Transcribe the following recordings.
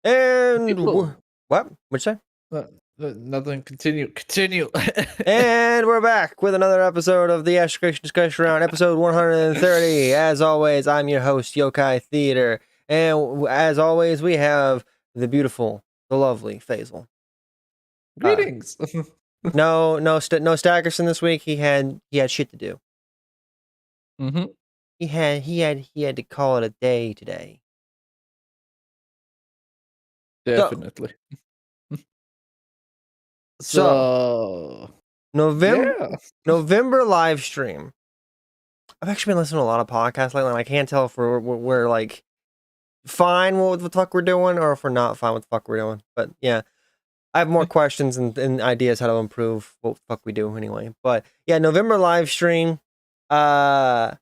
And People. what? What'd you say? Nothing. Continue. And we're back with another episode of the Education Discussion Round, episode 130. As always, I'm your host, Yokai Theater. And as always, we have the beautiful, the lovely Faisal. Greetings. No Stackerson this week. He had shit to do. Mm-hmm. He had to call it a day today. Definitely. So November yeah. November live stream. I've actually been listening to a lot of podcasts lately, and I can't tell if we're like fine with what the fuck we're doing or if we're not fine with the fuck we're doing. But yeah, I have more questions and ideas how to improve what the fuck we do anyway. But yeah, November live stream. So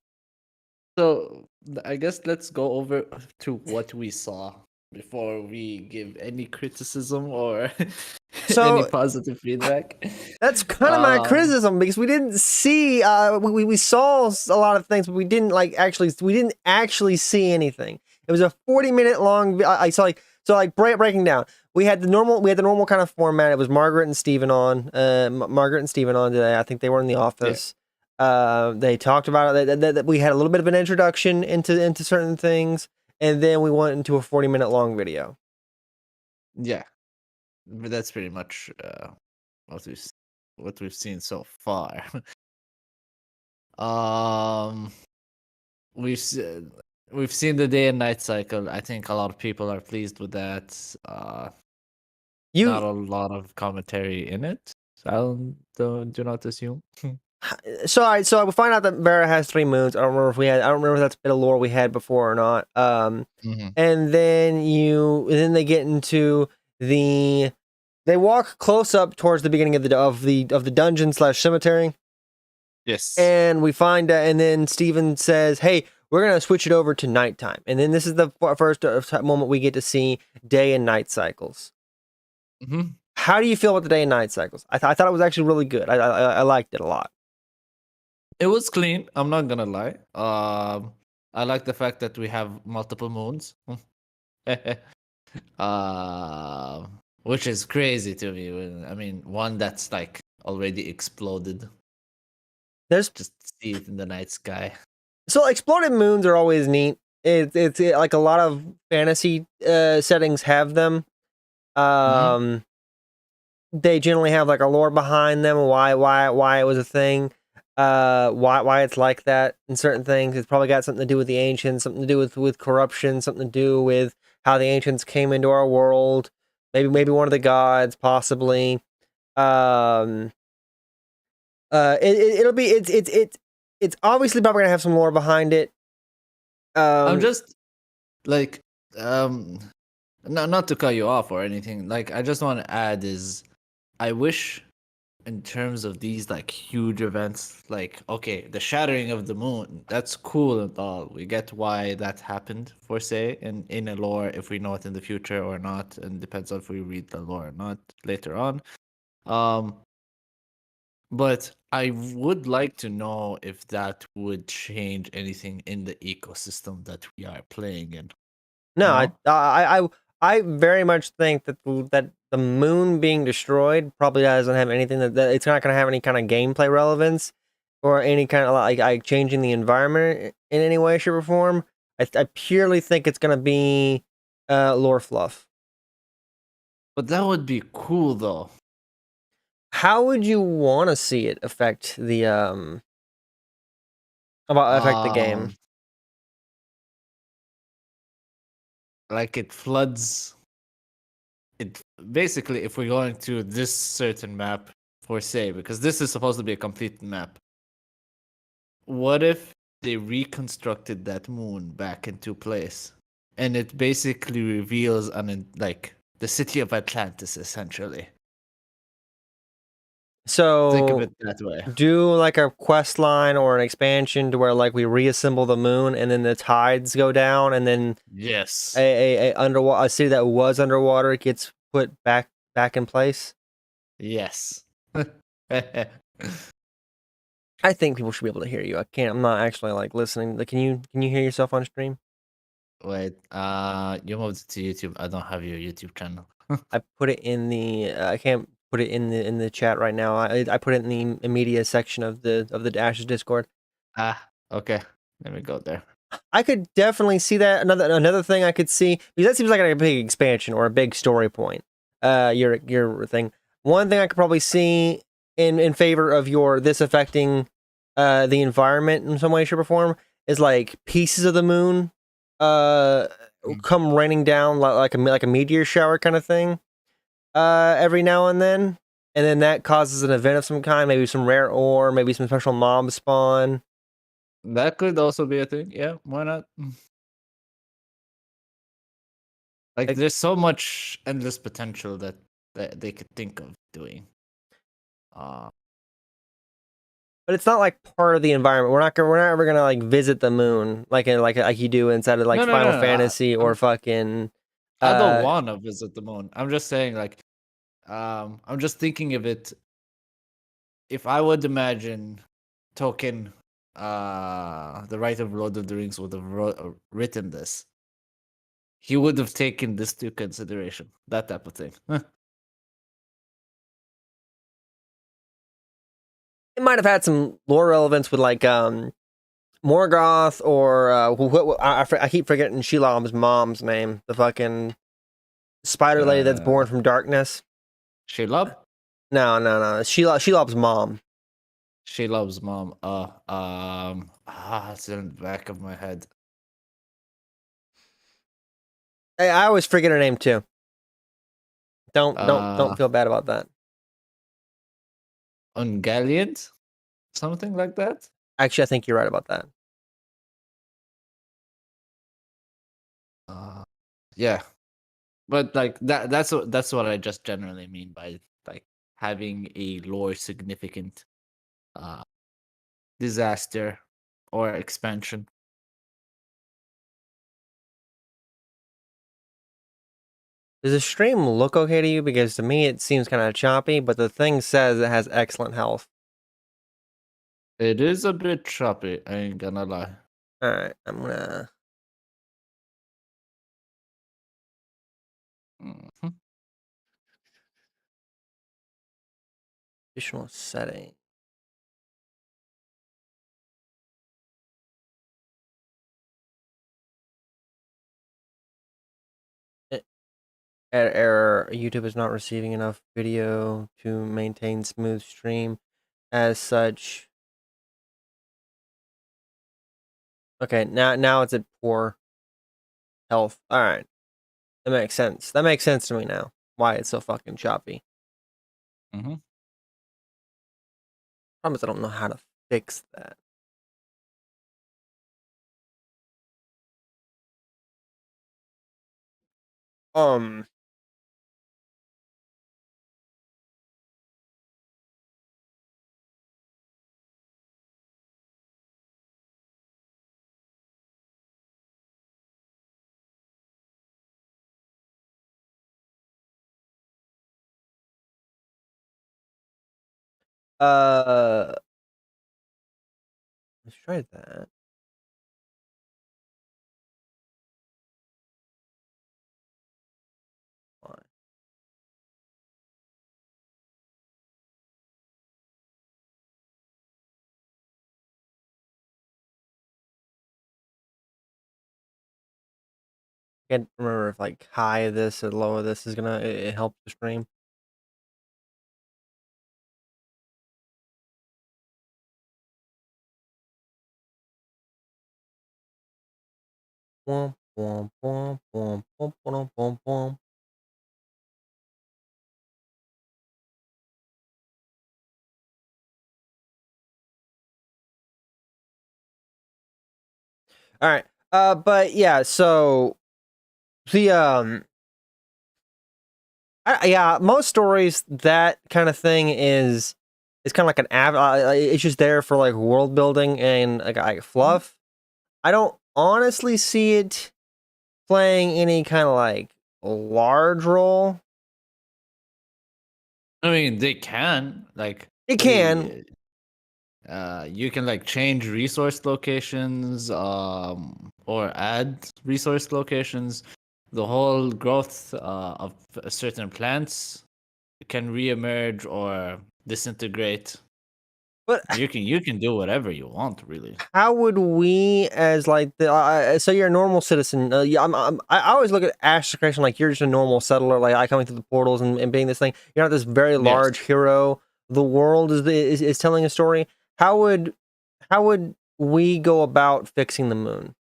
I guess let's go over to what we saw before we give any criticism or any So positive feedback. that's kind of my criticism because we didn't see. We saw a lot of things, but we didn't actually see anything. It was a 40-minute long. I saw breaking down. We had the normal kind of format. It was Margaret and Steven on. Margaret and Steven on today. I think they were in the office. Yeah. They talked about it. That we had a little bit of an introduction into certain things, and then we went into a 40-minute long video. Yeah, but that's pretty much what we've seen so far. We've seen the day and night cycle. I think a lot of people are pleased with that. Not a lot of commentary in it. So do not assume. So we find out that Vera has 3 moons. I don't remember if that's a bit of lore we had before or not. Mm-hmm. And then they get into they walk close up towards the beginning of the dungeon / cemetery. Yes. And we find and then Steven says, "Hey, we're gonna switch it over to nighttime." And then this is the first moment we get to see day and night cycles. Mm-hmm. How do you feel about the day and night cycles? I thought it was actually really good. I liked it a lot. It was clean. I'm not gonna lie. I like the fact that we have multiple moons. Which is crazy to me. I mean, one that's like already exploded. There's just see it in the night sky. So exploded moons are always neat. It's like a lot of fantasy settings have them. They generally have like a lore behind them. Why it was a thing. Why it's like that in certain things. It's probably got something to do with the ancients, something to do with corruption, something to do with how the ancients came into our world. Maybe one of the gods, possibly. It's obviously probably gonna have some lore behind it. I'm just like not to cut you off or anything. Like I just want to add is I wish in terms of these like huge events, like okay, the shattering of the moon, that's cool and all. We get why that happened for say in a lore if we know it in the future or not, and depends on if we read the lore or not later on. But I would like to know if that would change anything in the ecosystem that we are playing in. No, I very much think that the moon being destroyed probably doesn't have anything that it's not going to have any kind of gameplay relevance or any kind of like changing the environment in any way, shape, or form. I purely think it's going to be lore fluff. But that would be cool though. How would you want to see it affect the game? Like it floods. It basically, if we're going to this certain map for say, because this is supposed to be a complete map. What if they reconstructed that moon back into place, and it basically reveals like the city of Atlantis, essentially. So think of it that way. Do like a quest line or an expansion to where like we reassemble the moon and then the tides go down and then yes, a city that was underwater gets put back in place. Yes. I think people should be able to hear you. I'm not actually like listening. Like, can you hear yourself on stream? Wait, you moved to YouTube. I don't have your YouTube channel. I put it in the. I can't put it in the chat right now. I put it in the media section of the Ashes Discord. Okay. Let me go there. I could definitely see that. Another thing I could see, because that seems like a big expansion or a big story point. Your thing. One thing I could probably see in favor of this affecting the environment in some way, shape, or form is like pieces of the moon come raining down like a meteor shower kind of thing every now and then that causes an event of some kind, maybe some rare ore, maybe some special mob spawn. That could also be a thing. Yeah, why not? Like, there's so much endless potential that they could think of doing. But it's not like part of the environment. We're not ever gonna like visit the moon like you do inside of like Final Fantasy or fucking. I don't want to visit the moon. I'm just saying, like, I'm just thinking of it. If I would imagine Tolkien, the writer of Lord of the Rings would have written this, he would have taken this to consideration. That type of thing. It might have had some lore relevance with like Morgoth or I keep forgetting Shelob's mom's name, the fucking spider lady that's born from darkness. Shelob? No. Shelob's mom. Shelob's mom. It's in the back of my head. I always forget her name too. Don't feel bad about that. Ungoliant? Something like that? Actually, I think you're right about that. Yeah. But like that's what I just generally mean by like having a lore significant disaster or expansion. Does the stream look okay to you? Because to me it seems kind of choppy, but the thing says it has excellent health. It is a bit choppy, I ain't gonna lie. Alright, I'm gonna... Additional setting. Error. YouTube is not receiving enough video to maintain smooth stream. As such... Okay, now it's at poor health. Alright. That makes sense. That makes sense to me now. Why it's so fucking choppy. Problem is I don't know how to fix that. Let's try that. I can't remember if like high this or low this is gonna help the stream. Womp, womp, womp, womp, womp, womp, womp, womp. All right. But yeah, so the yeah, most stories that kind of thing is kind of like it's just there for like world building and like fluff. I don't honestly see it playing any kind of like large role. I mean, they can like it can. You can like change resource locations, or add resource locations, the whole growth of certain plants can reemerge or disintegrate. But you can do whatever you want, really. how would we, as like the so you're a normal citizen? Yeah, I always look at Ash's creation like you're just a normal settler, like I coming through the portals and being this thing. You're not this very large hero. The world is telling a story. How would we go about fixing the moon?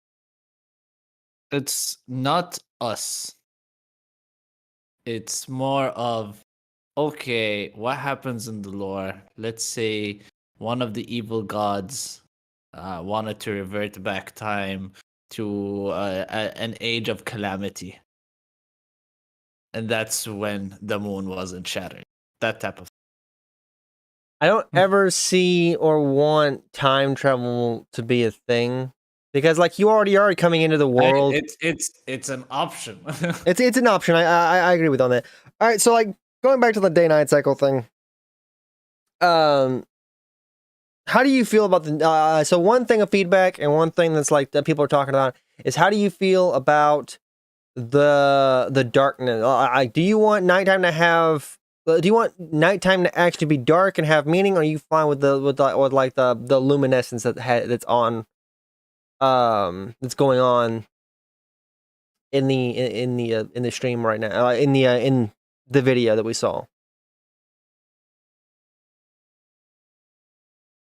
It's not us. It's more of, okay, what happens in the lore? Let's say one of the evil gods wanted to revert back time to an age of calamity. And that's when the moon wasn't shattered. That type of. I don't ever see or want time travel to be a thing because, like, you already are coming into the world. It's an option. it's an option. I agree with on that. All right, so like going back to the day-night cycle thing. How do you feel about the? So one thing of feedback and one thing that's like that people are talking about is how do you feel about the darkness? Do you want nighttime to have? Do you want nighttime to actually be dark and have meaning? Or are you fine with the luminescence that's on that's going on in the stream right now in the video that we saw?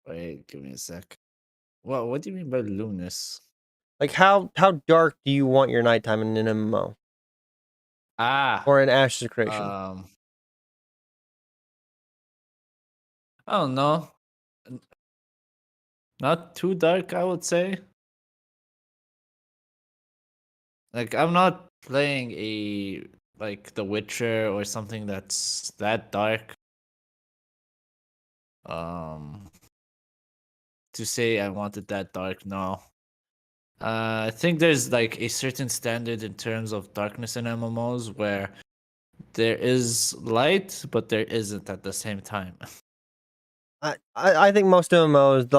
Wait, give me a sec. What do you mean by luminous? Like how dark do you want your nighttime in an MMO? Or in Ash's creation? I don't know. Not too dark, I would say. Like, I'm not playing like The Witcher or something that's that dark. To say I want it that dark, no. I think there's like a certain standard in terms of darkness in MMOs where there is light, but there isn't at the same time. I think most MMOs,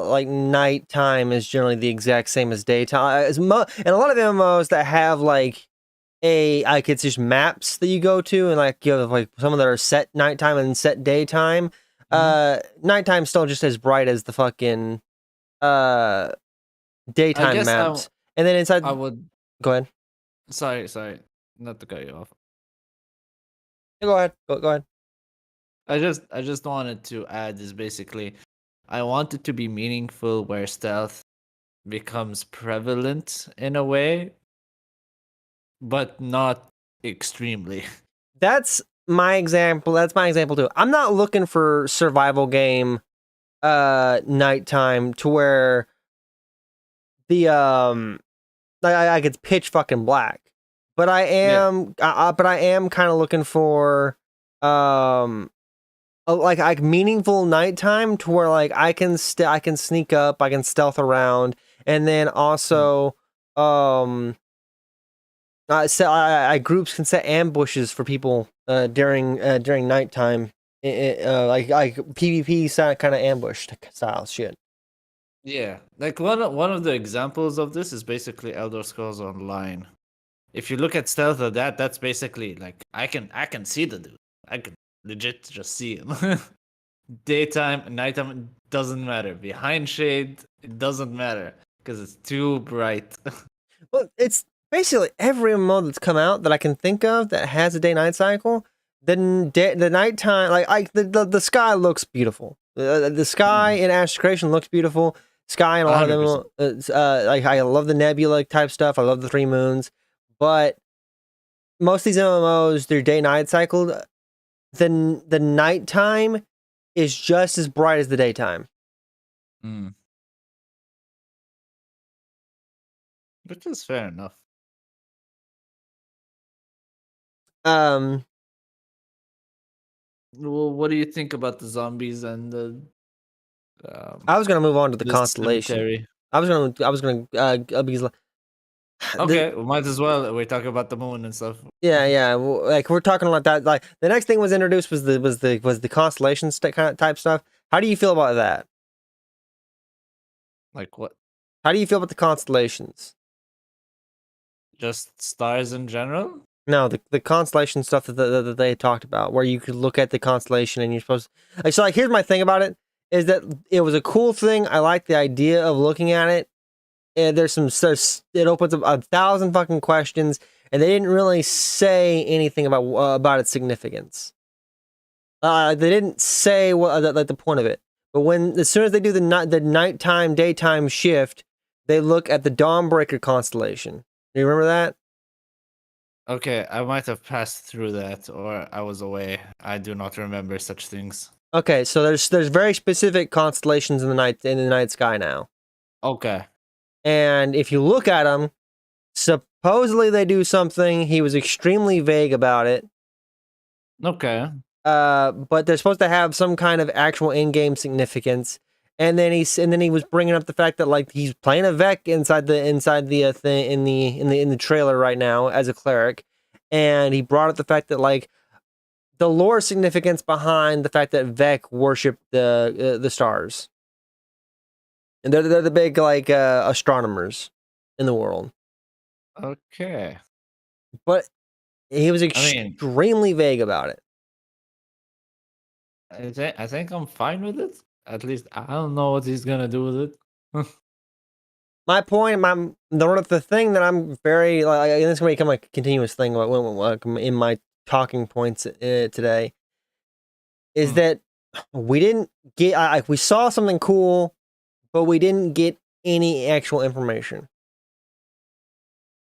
like nighttime is generally the exact same as daytime. And a lot of MMOs that have like it's just maps that you go to, and like you have like some that are set nighttime and set daytime. Nighttime's still just as bright as the fucking daytime maps. And then inside, I would go ahead. Sorry, not to cut you off. Go ahead. Go ahead. I just wanted to add is basically, I want it to be meaningful where stealth becomes prevalent in a way, but not extremely. That's my example. That's my example too. I'm not looking for survival game nighttime to where the like it's pitch fucking black. But I am kind of looking for like meaningful nighttime to where like I can sneak up, I can stealth around, and then also groups can set ambushes for people during nighttime, like PvP kind of ambush style shit. Yeah, like one of the examples of this is basically Elder Scrolls Online. If you look at stealth of that's basically like I can see the dude. I can legit just see him. Daytime, nighttime, it doesn't matter. Behind shade, it doesn't matter because it's too bright. Well, it's basically every MMO that's come out that I can think of that has a day-night cycle. The nighttime, like the sky looks beautiful. The sky in Ash's Creation looks beautiful. Sky in a lot 100%. Of them, like I love the nebula type stuff. I love the three moons, but most of these MMOs, their day-night cycle, the nighttime is just as bright as the daytime. Which is fair enough. Well, what do you think about the zombies and the? I was gonna move on to the constellation. Cemetery. I was gonna because. Okay, we might as well. We're talking about the moon and stuff. Yeah. Like we're talking like that. Like the next thing was introduced was the constellations type stuff. How do you feel about that? Like what? How do you feel about the constellations? Just stars in general? No, the constellation stuff that they talked about, where you could look at the constellation and you're supposed to, like, so like here's my thing about it, is that it was a cool thing. I like the idea of looking at it. And it opens up 1,000 fucking questions, and they didn't really say anything about its significance. They didn't say what like the point of it. But as soon as they do the nighttime daytime shift, they look at the Dawnbreaker constellation. Do you remember that? Okay, I might have passed through that, or I was away. I do not remember such things. Okay, so there's very specific constellations in the night sky now. Okay. And if you look at them, supposedly they do something. He was extremely vague about it. Okay. But they're supposed to have some kind of actual in-game significance. And then he was bringing up the fact that like he's playing a Vec inside the thing in the trailer right now as a cleric, and he brought up the fact that like the lore significance behind the fact that Vec worship the stars, and they're the big like astronomers in the world. Okay. But he was extremely vague about it. I think I'm fine with it. At least I don't know what he's gonna do with it. My point, the thing that I'm very like, and this is gonna become a continuous thing in my talking points today, is that we didn't get. We saw something cool, but we didn't get any actual information.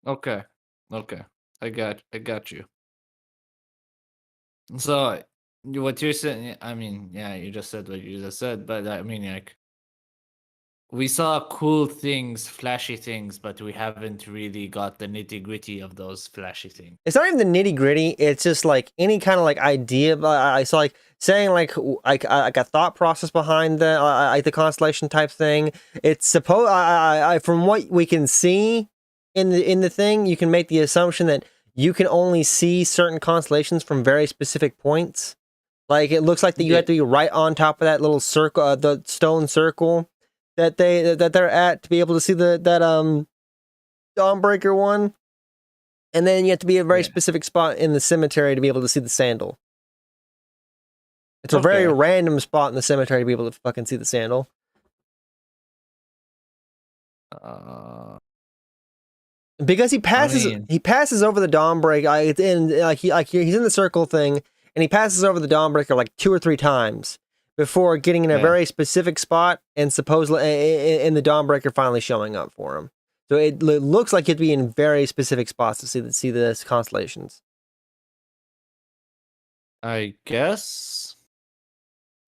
Okay. I got you. So what you're saying, I mean, yeah, you just said what you just said, but I mean, like, we saw cool things, flashy things, but we haven't really got the nitty gritty of those flashy things. It's not even the nitty gritty. It's just like any kind of like idea. I saw like saying like a thought process behind the constellation type thing. It's supposed. From what we can see in the thing, you can make the assumption that you can only see certain constellations from very specific points. Like it looks like that you have to be right on top of that little circle, the stone circle that they're at to be able to see that Dawnbreaker one. And then you have to be a very specific spot in the cemetery to be able to see the sandal. It's a very random spot in the cemetery to be able to fucking see the sandal. Because he passes over the Dawnbreaker, he's in the circle thing, and he passes over the Dawnbreaker like 2 or 3 times before getting in a very specific spot, and supposedly in the Dawnbreaker finally showing up for him. So it looks like you have to be in very specific spots to see the constellations. I guess.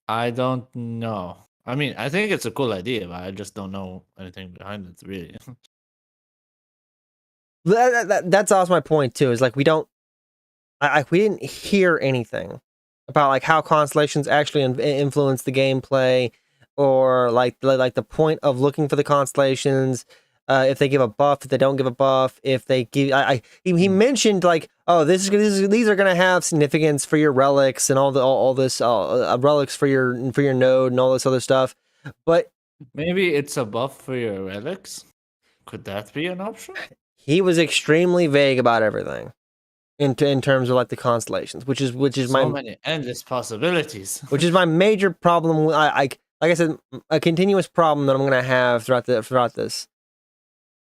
I don't know. I mean, I think it's a cool idea, but I just don't know anything behind it, really. That's also my point too. Is like we didn't hear anything about like how constellations actually influence the gameplay, or like the point of looking for the constellations. If they give a buff, if they don't give a buff, if they give, he mentioned like, oh, these are gonna have significance for your relics and all this relics for your node and all this other stuff, but maybe it's a buff for your relics. Could that be an option? He was extremely vague about everything, in terms of like the constellations, which is so many endless possibilities. Which is my major problem. Like I said, a continuous problem that I'm gonna have throughout this.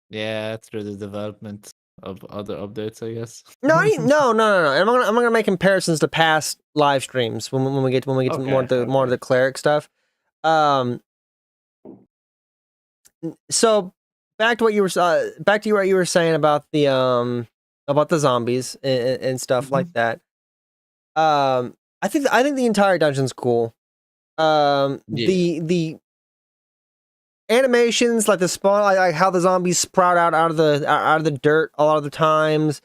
Yeah, through the development of other updates, I guess. No. I'm gonna make comparisons to past live streams when we get to more of the cleric stuff. So back to what you were saying about the zombies and stuff like that. I think the entire dungeon's cool. The animations, like the spawn, like how the zombies sprout out of the dirt a lot of the times,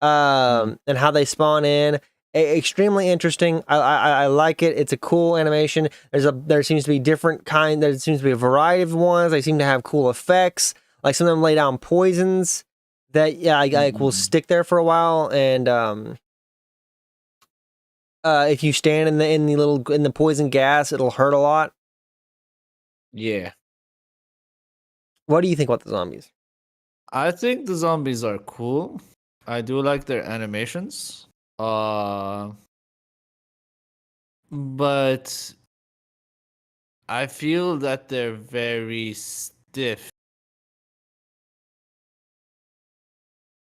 and how they spawn in, extremely interesting. I like it. It's a cool animation. There seems to be there seems to be a variety of ones. They seem to have cool effects. Like some of them lay down poisons that will stick there for a while, and if you stand in the poison gas, it'll hurt a lot. Yeah. What do you think about the zombies? I think the zombies are cool. I do like their animations. But I feel that they're very stiff.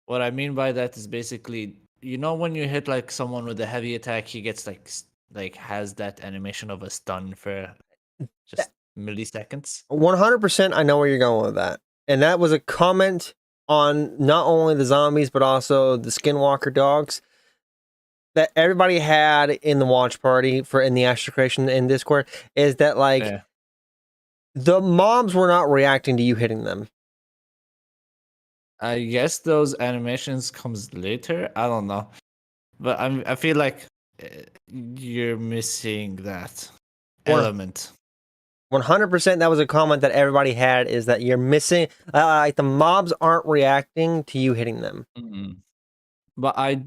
What I mean by that is basically, when you hit like someone with a heavy attack, he gets like has that animation of a stun for just milliseconds. 100%, I know where you're going with that. And that was a comment on not only the zombies, but also the skinwalker dogs that everybody had in the watch party in the Astro Creation in Discord, is that like the mobs were not reacting to you hitting them. I guess those animations comes later. I don't know, but I feel like you're missing that element. 100%, that was a comment that everybody had, is that you're missing, like the mobs aren't reacting to you hitting them. Mm-hmm. But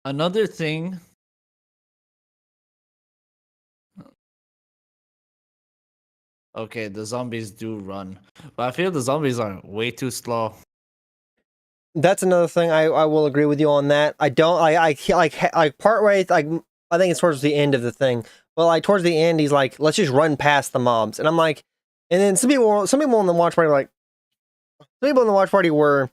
another thing. Okay, the zombies do run, but I feel the zombies are way too slow. That's another thing. I will agree with you on that. I don't. Like partway. Like I think it's towards the end of the thing. But like towards the end, he's like, "Let's just run past the mobs," and I'm like, and then some people in the watch party were like, some people in the watch party were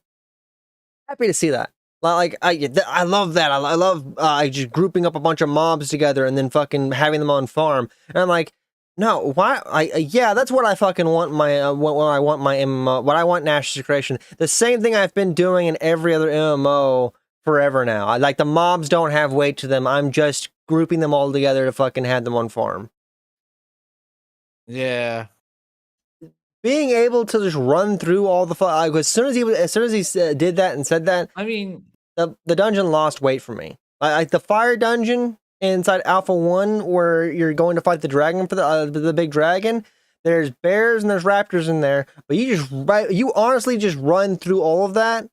happy to see that. Like I love that. I love just grouping up a bunch of mobs together and then fucking having them on farm. And I'm like, no, why? Yeah, that's what I fucking want. What I want my MMO. What I want in Ashes Creation. The same thing I've been doing in every other MMO forever now. I like the mobs don't have weight to them. I'm just grouping them all together to fucking have them on farm. Yeah. Being able to just run through all the as soon as he did that and said that, I mean, the dungeon lost weight for me. Like the fire dungeon inside Alpha 1, where you're going to fight the dragon for the big dragon. There's bears and there's raptors in there, but you honestly just run through all of that.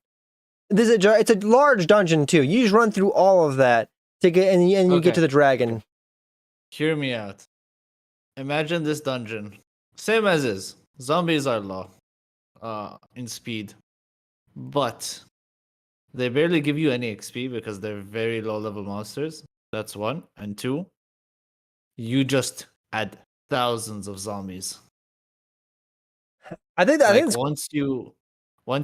It's a large dungeon too. You just run through all of that to get and you get to the dragon. Hear me out. Imagine this dungeon, same as is. Zombies are low, in speed, but they barely give you any XP because they're very low level monsters. That's one. And two, you just add thousands of zombies. I think once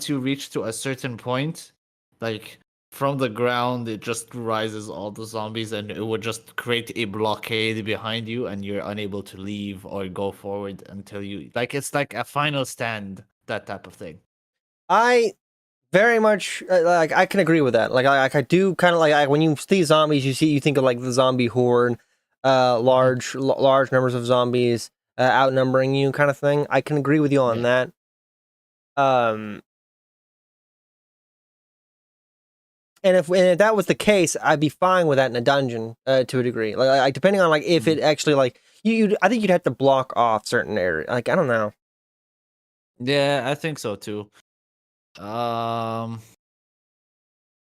you reach to a certain point, like from the ground, it just rises all the zombies, and it would just create a blockade behind you, and you're unable to leave or go forward until it's like a final stand, that type of thing. I very much like I can agree with that. Like I do kind of like when you see zombies, you think of like the zombie horde, large numbers of zombies outnumbering you, kind of thing. I can agree with you on that. And if that was the case, I'd be fine with that in a dungeon to a degree. Like depending on like if it actually like I think you'd have to block off certain areas. Like I don't know. Yeah, I think so too.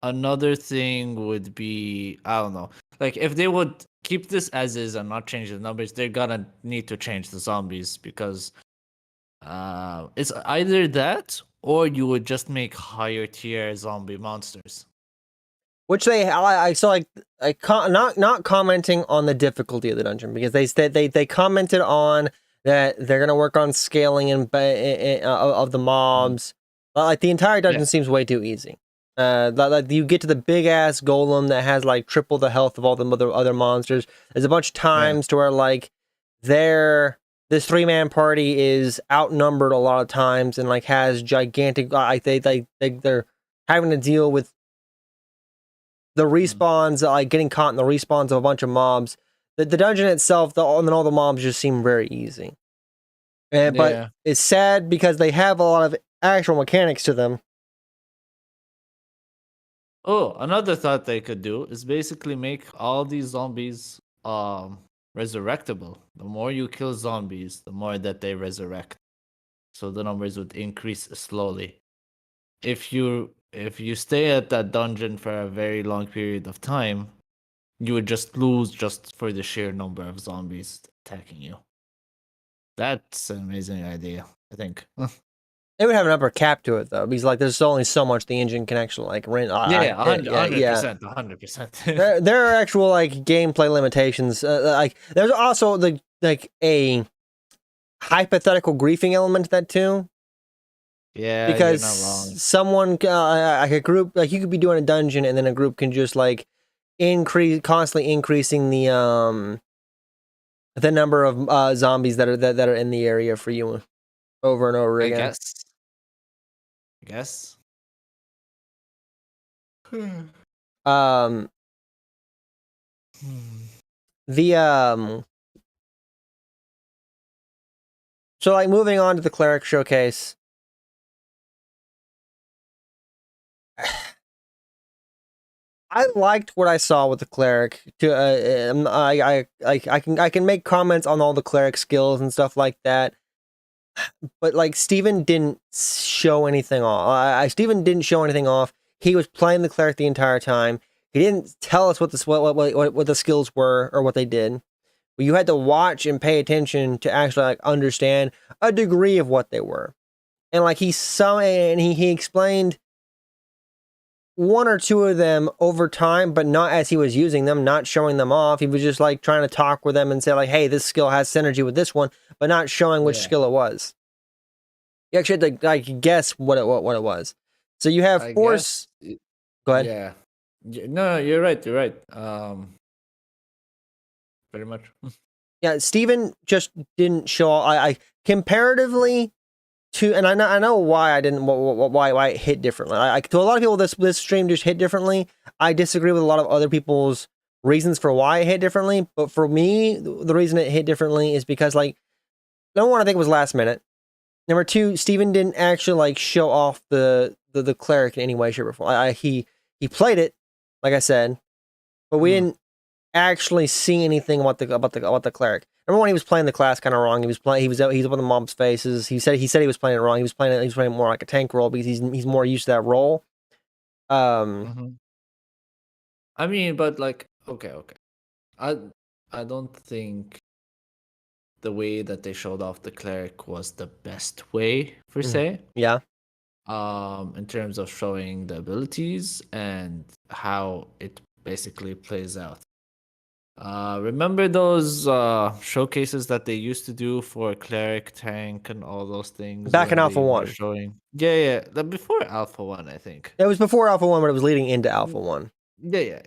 Another thing would be, I don't know, like if they would keep this as is and not change the numbers, they're gonna need to change the zombies, because it's either that or you would just make higher tier zombie monsters. Which I saw not commenting on the difficulty of the dungeon, because they commented on that they're gonna work on scaling of the mobs. Like the entire dungeon seems way too easy. Like you get to the big ass golem that has like triple the health of all the other monsters. There's a bunch of times to where like this 3-man party is outnumbered a lot of times and like has gigantic they're having to deal with the respawns, like getting caught in the respawns of a bunch of mobs. The dungeon itself, all the mobs just seem very easy. But it's sad because they have a lot of actual mechanics to them. Oh, another thought they could do is basically make all these zombies resurrectable. The more you kill zombies, the more that they resurrect. So the numbers would increase slowly. If you stay at that dungeon for a very long period of time, you would just lose just for the sheer number of zombies attacking you. That's an amazing idea, I think. It would have an upper cap to it though, because like there's only so much the engine can actually like rent. Yeah, 100%, 100%. There are actual like gameplay limitations. Like there's also like a hypothetical griefing element to that too. Yeah, Because you're not wrong. someone like a group, like you could be doing a dungeon and then a group can just like constantly increasing the number of zombies that are in the area for you over and over again. I guess. um the so like moving on to the cleric showcase. I liked what I saw with the cleric. I can make comments on all the cleric skills and stuff like that, but like Steven didn't show anything off. Steven didn't show anything off. He was playing the cleric the entire time. He didn't tell us what the skills were or what they did. But you had to watch and pay attention to actually like understand a degree of what they were. And like he explained one or two of them over time, but not as he was using them, not showing them off. He was just like trying to talk with them and say like, hey, this skill has synergy with this one, but not showing which skill it was. You actually had to like guess what it was. So you have force. Go ahead. Yeah. No, you're right. You're right. Pretty much. Yeah, Steven just didn't show. I comparatively to, and I know why I didn't, why it hit differently. To a lot of people, this stream just hit differently. I disagree with a lot of other people's reasons for why it hit differently. But for me, the reason it hit differently is because like, number one, I think it was last minute. Number two, Steven didn't actually like show off the cleric in any way, shape, or form. He played it, like I said, but we didn't actually see anything about the cleric. Remember when he was playing the class kind of wrong? He was up on the mob's faces. He said he was playing it wrong. He was playing more like a tank role because he's more used to that role. I mean, but like, okay. I don't think the way that they showed off the cleric was the best way per se. Yeah. In terms of showing the abilities and how it basically plays out. Remember those showcases that they used to do for cleric, tank, and all those things back in Alpha 1? Showing, yeah, before Alpha 1, I think. It was before Alpha 1, but it was leading into Alpha 1. Yeah.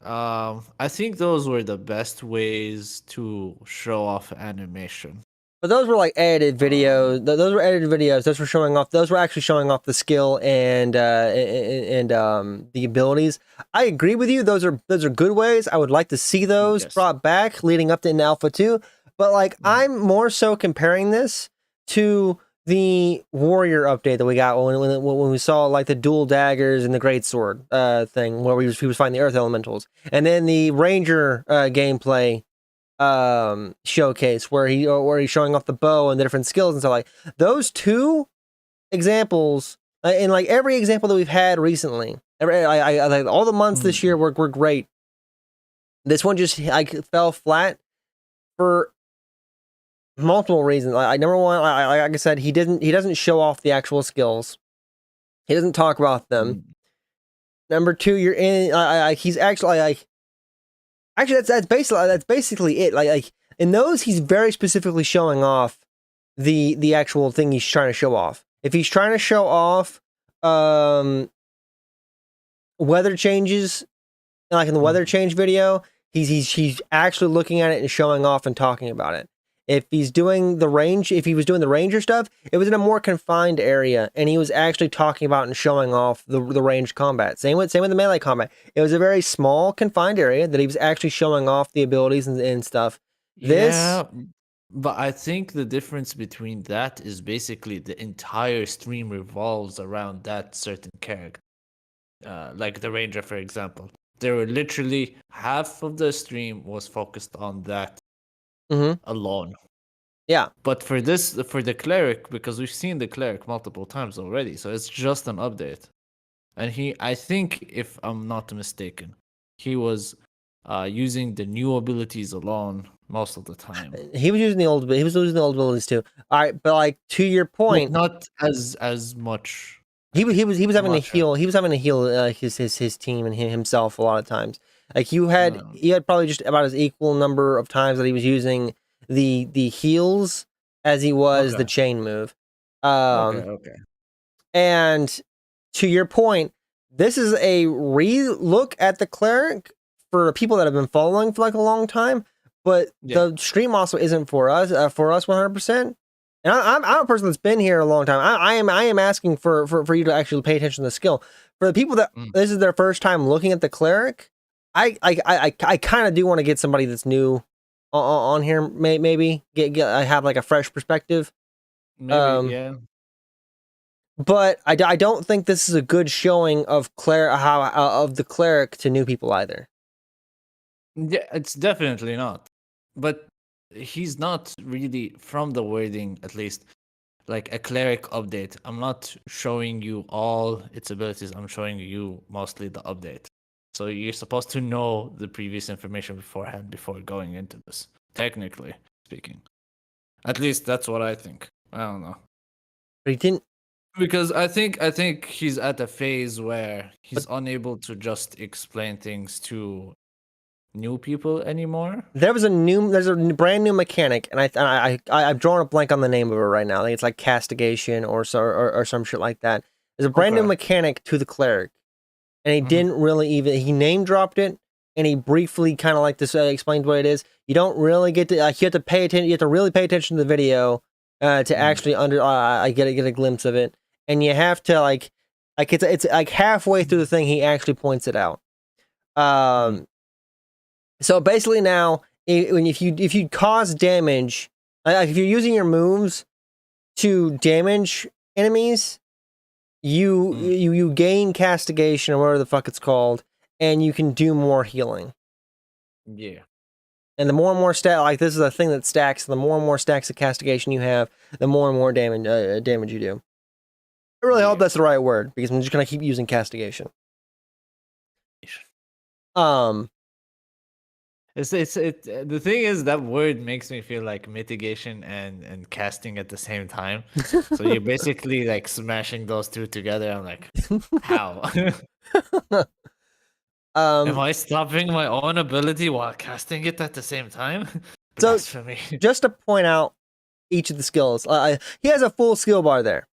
I think those were the best ways to show off animation. But those were like edited videos. Those were edited videos. Those were showing off. Those were actually showing off the skill and the abilities. I agree with you. Those are good ways. I would like to see those brought back leading up to Alpha 2. But like, I'm more so comparing this to the warrior update that we got when we saw like the dual daggers and the great sword thing where he was fighting the earth elementals, and then the ranger gameplay showcase where he's showing off the bow and the different skills and stuff. Like those two examples, and like every example that we've had recently, I like all the months this year were great. This one just like fell flat for multiple reasons. Number one, like I said, he doesn't show off the actual skills. He doesn't talk about them. Number two, you're in. He's actually like. Actually, that's basically it. Like in those, he's very specifically showing off the actual thing he's trying to show off. If he's trying to show off weather changes, like in the weather change video, he's actually looking at it and showing off and talking about it. If he was doing the ranger stuff, it was in a more confined area, and he was actually talking about and showing off the ranged combat. Same with the melee combat. It was a very small, confined area that he was actually showing off the abilities and stuff. Yeah, but I think the difference between that is basically the entire stream revolves around that certain character. Like the ranger, for example. There were literally half of the stream was focused on that. Alone. Yeah. But for the cleric, because we've seen the cleric multiple times already, so it's just an update. And I think, if I'm not mistaken, he was using the new abilities alone most of the time. He was using the old abilities too. All right, but like to your point, not as much. He was having to heal. He was having to heal his team and himself a lot of times. Like he had probably just about as equal number of times that he was using the heals as he was the chain move. Okay. And to your point, this is a re-look at the cleric for people that have been following for like a long time. But the stream also isn't for us 100%. And I'm a person that's been here a long time. I am asking for you to actually pay attention to the skill. For the people that this is their first time looking at the cleric, I kind of do want to get somebody that's new on here. Maybe I have like a fresh perspective. Maybe yeah. But I don't think this is a good showing of of the cleric to new people either. Yeah, it's definitely not. But he's not really, from the wording at least, like a cleric update. I'm not showing you all its abilities. I'm showing you mostly the update. So you're supposed to know the previous information beforehand before going into this, technically speaking. At least that's what I think. I don't know. But he didn't, because I think he's at a phase where he's unable to just explain things to new people anymore. There's a brand new mechanic, and I've drawn a blank on the name of it right now. I think it's like castigation or some shit like that. There's a brand new mechanic to the cleric, and he didn't really he name dropped it, and he briefly kind of like this explained what it is. You don't really get to you have to pay attention. You have to really pay attention to the video to actually get a glimpse of it, and you have to like it's like halfway through the thing he actually points it out. So basically now, if you cause damage, like if you're using your moves to damage enemies, you gain castigation or whatever the fuck it's called, and you can do more healing. Yeah. And the more and more like this is a thing that stacks. The more and more stacks of castigation you have, the more and more damage you do. I really hope that's the right word because I'm just gonna keep using castigation. The thing is that word makes me feel like mitigation and casting at the same time. So you're basically like smashing those two together. I'm like, how? Am I stopping my own ability while casting it at the same time? So just to point out each of the skills, he has a full skill bar there.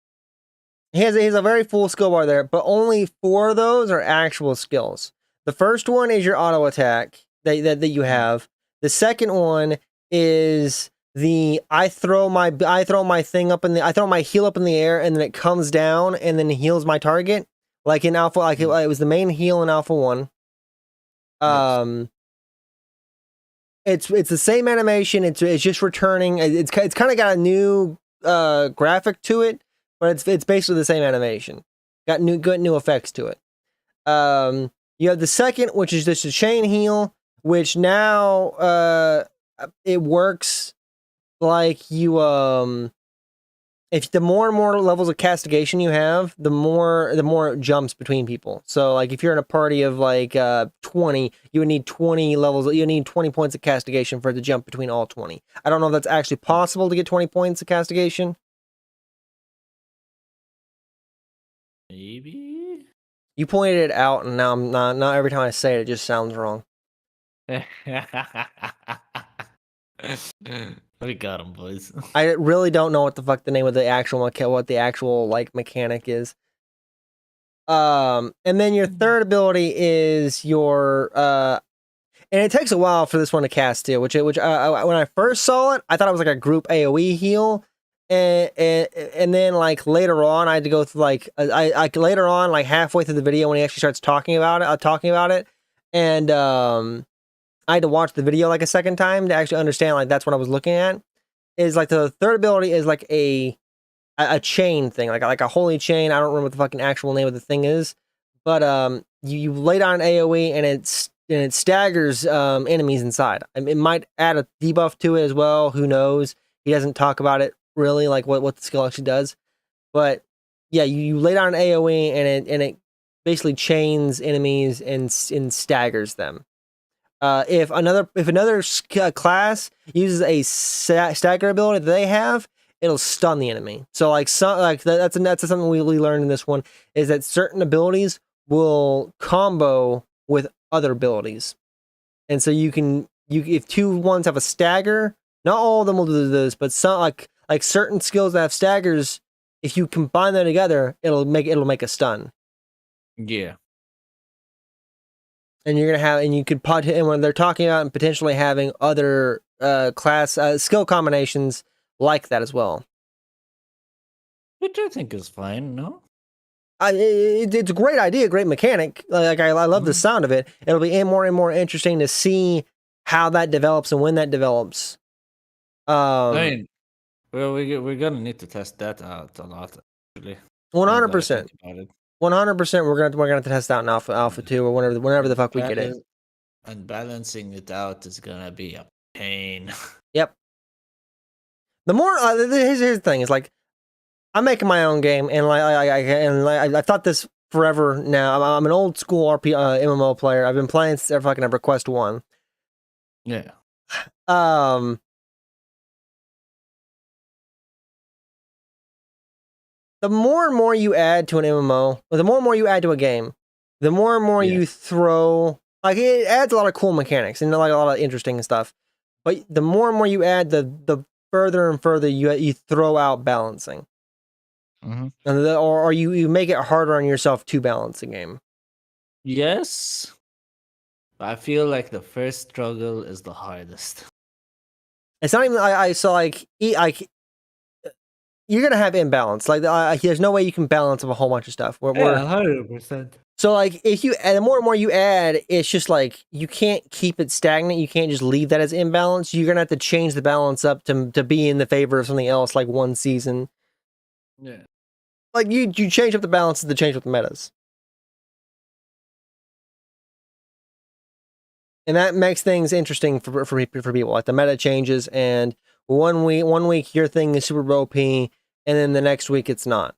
He has a very full skill bar there, but only 4 of those are actual skills. The first one is your auto attack that you have. The second one is I throw my thing up I throw my heal up in the air and then it comes down and then heals my target. Like in Alpha, it was the main heal in Alpha 1. It's the same animation. It's just returning. It's kind of got a new graphic to it, but it's basically the same animation. Got new effects to it. You have the second, which is just a chain heal, which now it works like you if the more and more levels of castigation you have, the more it jumps between people. So like if you're in a party of like 20, you would need 20 levels. You need 20 points of castigation for it to jump between all 20. I don't know if that's actually possible to get 20 points of castigation. Maybe you pointed it out, and now I'm not every time I say it, it just sounds wrong. We got him, boys. I really don't know what the fuck the name of the actual like mechanic is. And then your third ability is your and it takes a while for this one to cast too. Which when I first saw it, I thought it was like a group AOE heal, and then like later on, I had to go through like later on like halfway through the video when he actually starts talking about it, and I had to watch the video like a second time to actually understand like that's what I was looking at. Is like the third ability is like a chain thing, like a holy chain. I don't remember what the fucking actual name of the thing is, but you lay down an AOE and it staggers enemies inside. I mean, it might add a debuff to it as well. Who knows? He doesn't talk about it really, like what the skill actually does. But yeah, you lay down an AOE and it basically chains enemies and staggers them. If another class uses a stagger ability that they have, it'll stun the enemy. So that's something we learned in this one, is that certain abilities will combo with other abilities, and so if two ones have a stagger, not all of them will do this, but some like certain skills that have staggers, if you combine them together, it'll make a stun. Yeah. And you're gonna have, and you could and when they're talking about potentially having other class skill combinations like that as well, which I think is fine. No, it's a great idea, great mechanic. Like I love the sound of it. It'll be more and more interesting to see how that develops and when that develops. I mean, well, we're gonna need to test that out a lot. Actually, 100%. 100%. We're gonna have to test out in Alpha 2 or whenever the fuck we get it. And balancing it out is gonna be a pain. Yep. The more here's the thing is, like, I'm making my own game, and I've thought this forever now. I'm an old school MMO player. I've been playing since fucking ever Quest 1. Yeah. The more and more you add to an MMO, or the more and more you add to a game, the more and more you throw, like, it adds a lot of cool mechanics and like a lot of interesting stuff. But the more and more you add, the further and further you throw out balancing. Mm-hmm. Or you make it harder on yourself to balance a game. Yes. I feel like the first struggle is the hardest. It's not even you're gonna have imbalance. Like, there's no way you can balance a whole bunch of stuff. 100%. So, like, if you add, the more and more you add, it's just like you can't keep it stagnant. You can't just leave that as imbalance. You're gonna have to change the balance up to be in the favor of something else, like one season. Yeah. Like, you change up the balances to change up the metas. And that makes things interesting for people. Like, the meta changes, and one week your thing is super OP, and then the next week it's not,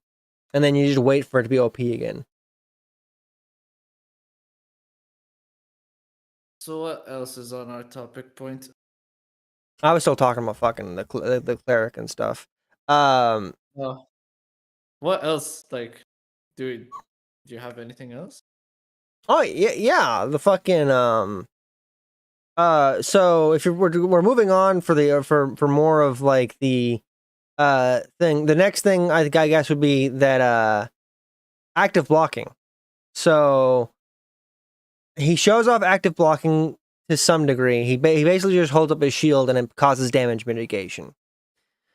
and then you just wait for it to be OP again. So what else is on our topic point? I was still talking about fucking the cleric and stuff. What else? Like, do you have anything else? Oh yeah, the fucking So if we're moving on for the for more of like the thing, the next thing I guess would be that active blocking. So he shows off active blocking to some degree. He basically just holds up his shield and it causes damage mitigation.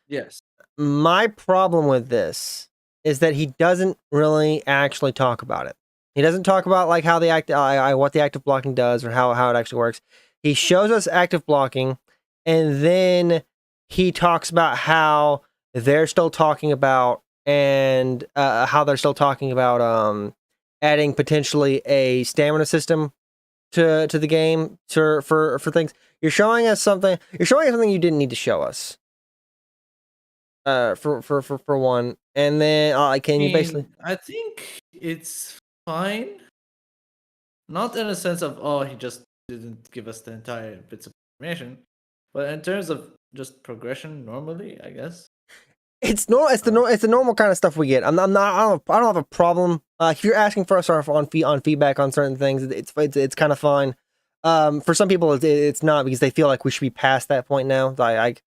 Yes. My problem with this is that he doesn't really actually talk about it. He doesn't talk about like how what the active blocking does or how it actually works. He shows us active blocking, and then he talks about how they're still talking about adding potentially a stamina system to the game for things. You're showing us something you didn't need to show us. For one, and then you basically, I think it's fine. Not in a sense of, oh, he just didn't give us the entire bits of information, but in terms of just progression normally, I guess. It's the normal kind of stuff we get. I don't have a problem. If you're asking for us on feedback on certain things, it's kind of fine. For some people it's not, because they feel like we should be past that point now. Like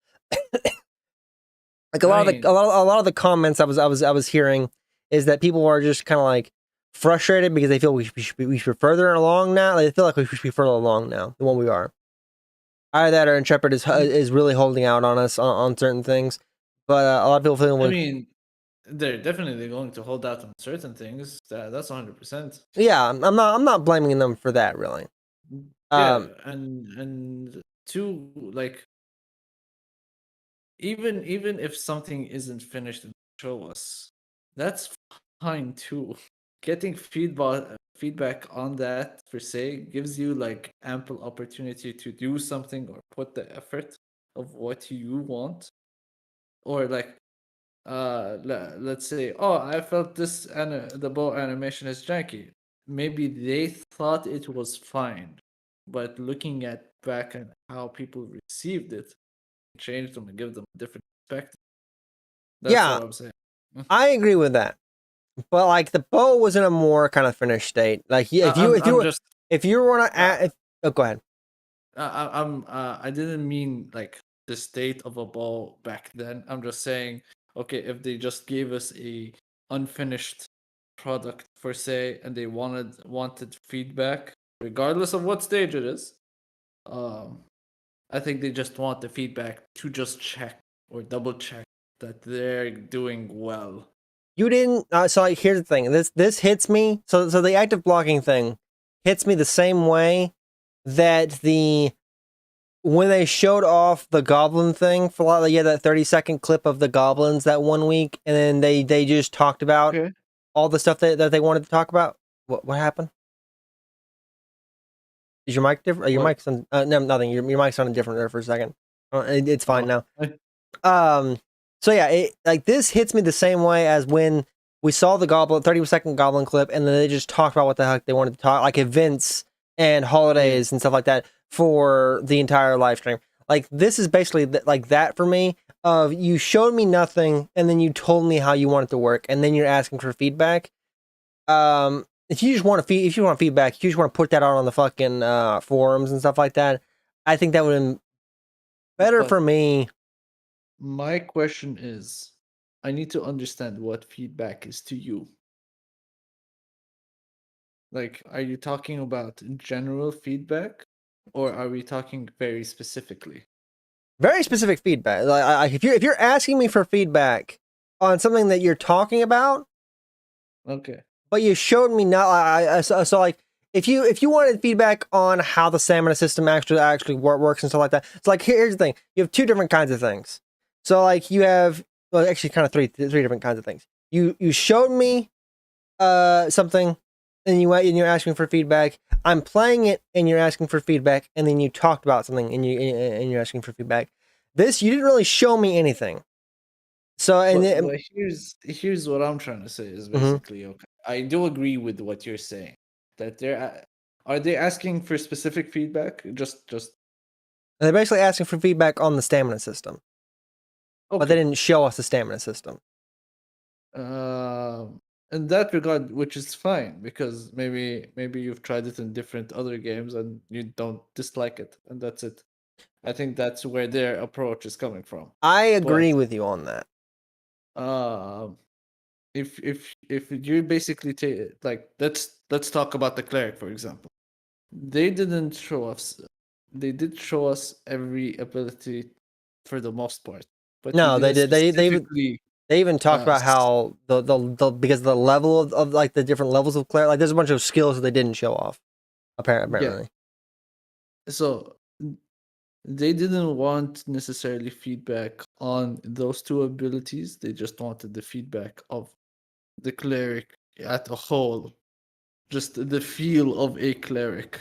a lot of the comments I was hearing is that people are just kind of like frustrated because they feel we should be further along now. They feel like we should be further along now than what we are. Either that or Intrepid is really holding out on us on certain things. But a lot of people feel. I mean, they're definitely going to hold out on certain things. That's 100%. Yeah, I'm not blaming them for that, really. Yeah, and two, like, even if something isn't finished and show us, that's fine too. Getting feedback on that per se gives you like ample opportunity to do something or put the effort of what you want, or like let's say, oh, I felt the bow animation is janky. Maybe they thought it was fine, but looking at back and how people received it, change them and give them a different perspective. That's what I'm saying. I agree with that. But like the bow was in a more kind of finished state. Like if you want to add, go ahead. I didn't mean like the state of a bow back then. I'm just saying, okay, if they just gave us a unfinished product per se, and they wanted feedback, regardless of what stage it is, I think they just want the feedback to just check or double check that they're doing well. You didn't. So like, here's the thing. This hits me. So the active blocking thing hits me the same way that when they showed off the goblin thing for that 30-second clip of the goblins that one week, and then they just talked about all the stuff that they wanted to talk about. What happened? Is your mic different? Your mic's on. No, nothing. Your mic's on different there for a second. It's fine now. So yeah, like this hits me the same way as when we saw the 30-second goblin clip, and then they just talked about what the heck they wanted to talk, like events and holidays and stuff like that for the entire live stream. Like this is basically like that for me. Of you showed me nothing, and then you told me how you want it to work, and then you're asking for feedback. If you want feedback, if you just want to put that out on the fucking forums and stuff like that, I think that would have been better for me. My question is, I need to understand what feedback is to you. Like, are you talking about general feedback, or are we talking very specifically? Very specific feedback. Like, if you're asking me for feedback on something that you're talking about, okay, but you showed me not. So like, if you wanted feedback on how the stamina system actually works and stuff like that, it's like here's the thing: you have two different kinds of things. So like you have actually kind of three different kinds of things. You showed me something, and you're asking for feedback. I'm playing it, and you're asking for feedback, and then you talked about something, and you're asking for feedback. This you didn't really show me anything. So here's what I'm trying to say is basically okay. I do agree with what you're saying that are they asking for specific feedback? Just they're basically asking for feedback on the stamina system. But they didn't show us the stamina system. In that regard, which is fine because maybe you've tried it in different other games and you don't dislike it, and that's it. I think that's where their approach is coming from. I agree with you on that. If you basically take like let's talk about the cleric, for example. They didn't show us. They did show us every ability for the most part, but no, they did. They even talked about how the because the level of like the different levels of cleric, like there's a bunch of skills that they didn't show off. Apparently. Yeah. So they didn't want necessarily feedback on those two abilities. They just wanted the feedback of the cleric at a whole, just the feel of a cleric,